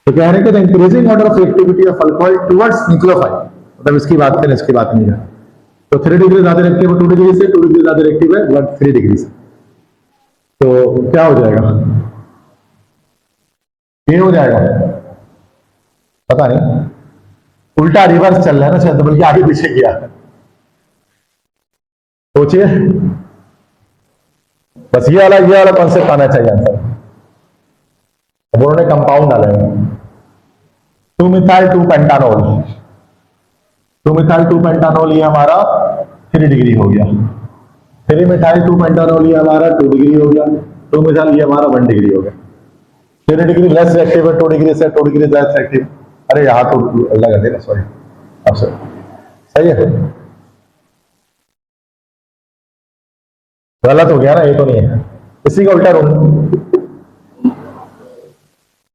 तो कह रहे हैं कि increasing order of reactivity of alcohol towards nucleophile, मतलब इसकी बात करें इसकी बात नहीं है। तो 3 डिग्री ज्यादा रिएक्टिव है 2 डिग्री से, 2 डिग्री ज्यादा रिएक्टिव है 3 डिग्री से। तो क्या हो जाएगा? ये हो जाएगा, पता नहीं, उल्टा रिवर्स चल रहा है ना शायद, बल्कि आगे पीछे किया। सोचिए, बस ये वाला कॉन्सेप्ट आना चाहिए आंसर। अब उन्होंने कंपाउंड डाले 2 मिथाइल 2 पेंटानोल, 2 मिथाइल 2 पेंटानोल ये हमारा 3 डिग्री हो गया। 3 मिथाइल 2 पेंटानोल ये हमारा 2 डिग्री हो गया। 2 मिथाइल ये हमारा 1 डिग्री हो गया। 3 डिग्री लेस रिएक्टिव है 2 डिग्री से, 2 डिग्री लेस रिएक्टिव। अरे यहाँ तो अलग है ना, सॉरी, अब सही है, गलत हो गया ना, ये तो नहीं है, इसी का उल्टा रूल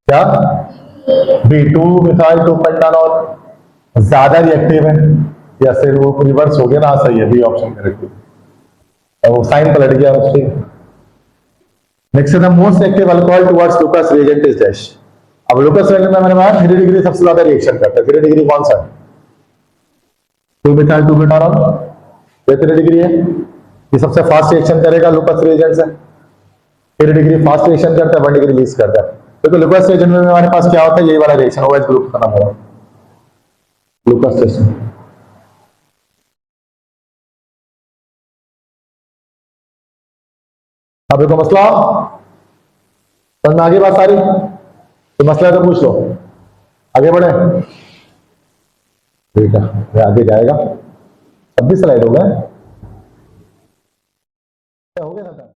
क्या? B2 मिथाइल 2 पेंटानोल ज्यादा रिएक्टिव है या फिर वो रिवर्स हो गया ना? सही है, बी ऑप्शन करेक्ट है, वो साइन पलट गया उससे। Next the most active alcohol towards Lucas reagent is dash. अब लुकस रिएजेंट में मैंने कहा 3 डिग्री सबसे ज्यादा रिएक्शन करता है। 3 डिग्री कौन सा है? 2 मिथाइल 2 पेंटानोल, ये 3 डिग्री है, ये सबसे फास्ट रिएक्शन करेगा लुकस रिएजेंट से। 3 डिग्री फास्ट रिएक्शन करता है, 1 डिग्री लीज करता है। तो लुकस रिएजेंट में हमारे पास क्या होता है? यही वाला रिएक्शन OH ग्रुप का नाम होगा लुकस रिएक्शन। अब देखो मसला समझ में आगे बात सारी, तो मसला तो पूछ लो, आगे बढ़े। ठीक है, आगे जाएगा, 26 स्लाइड हो गए।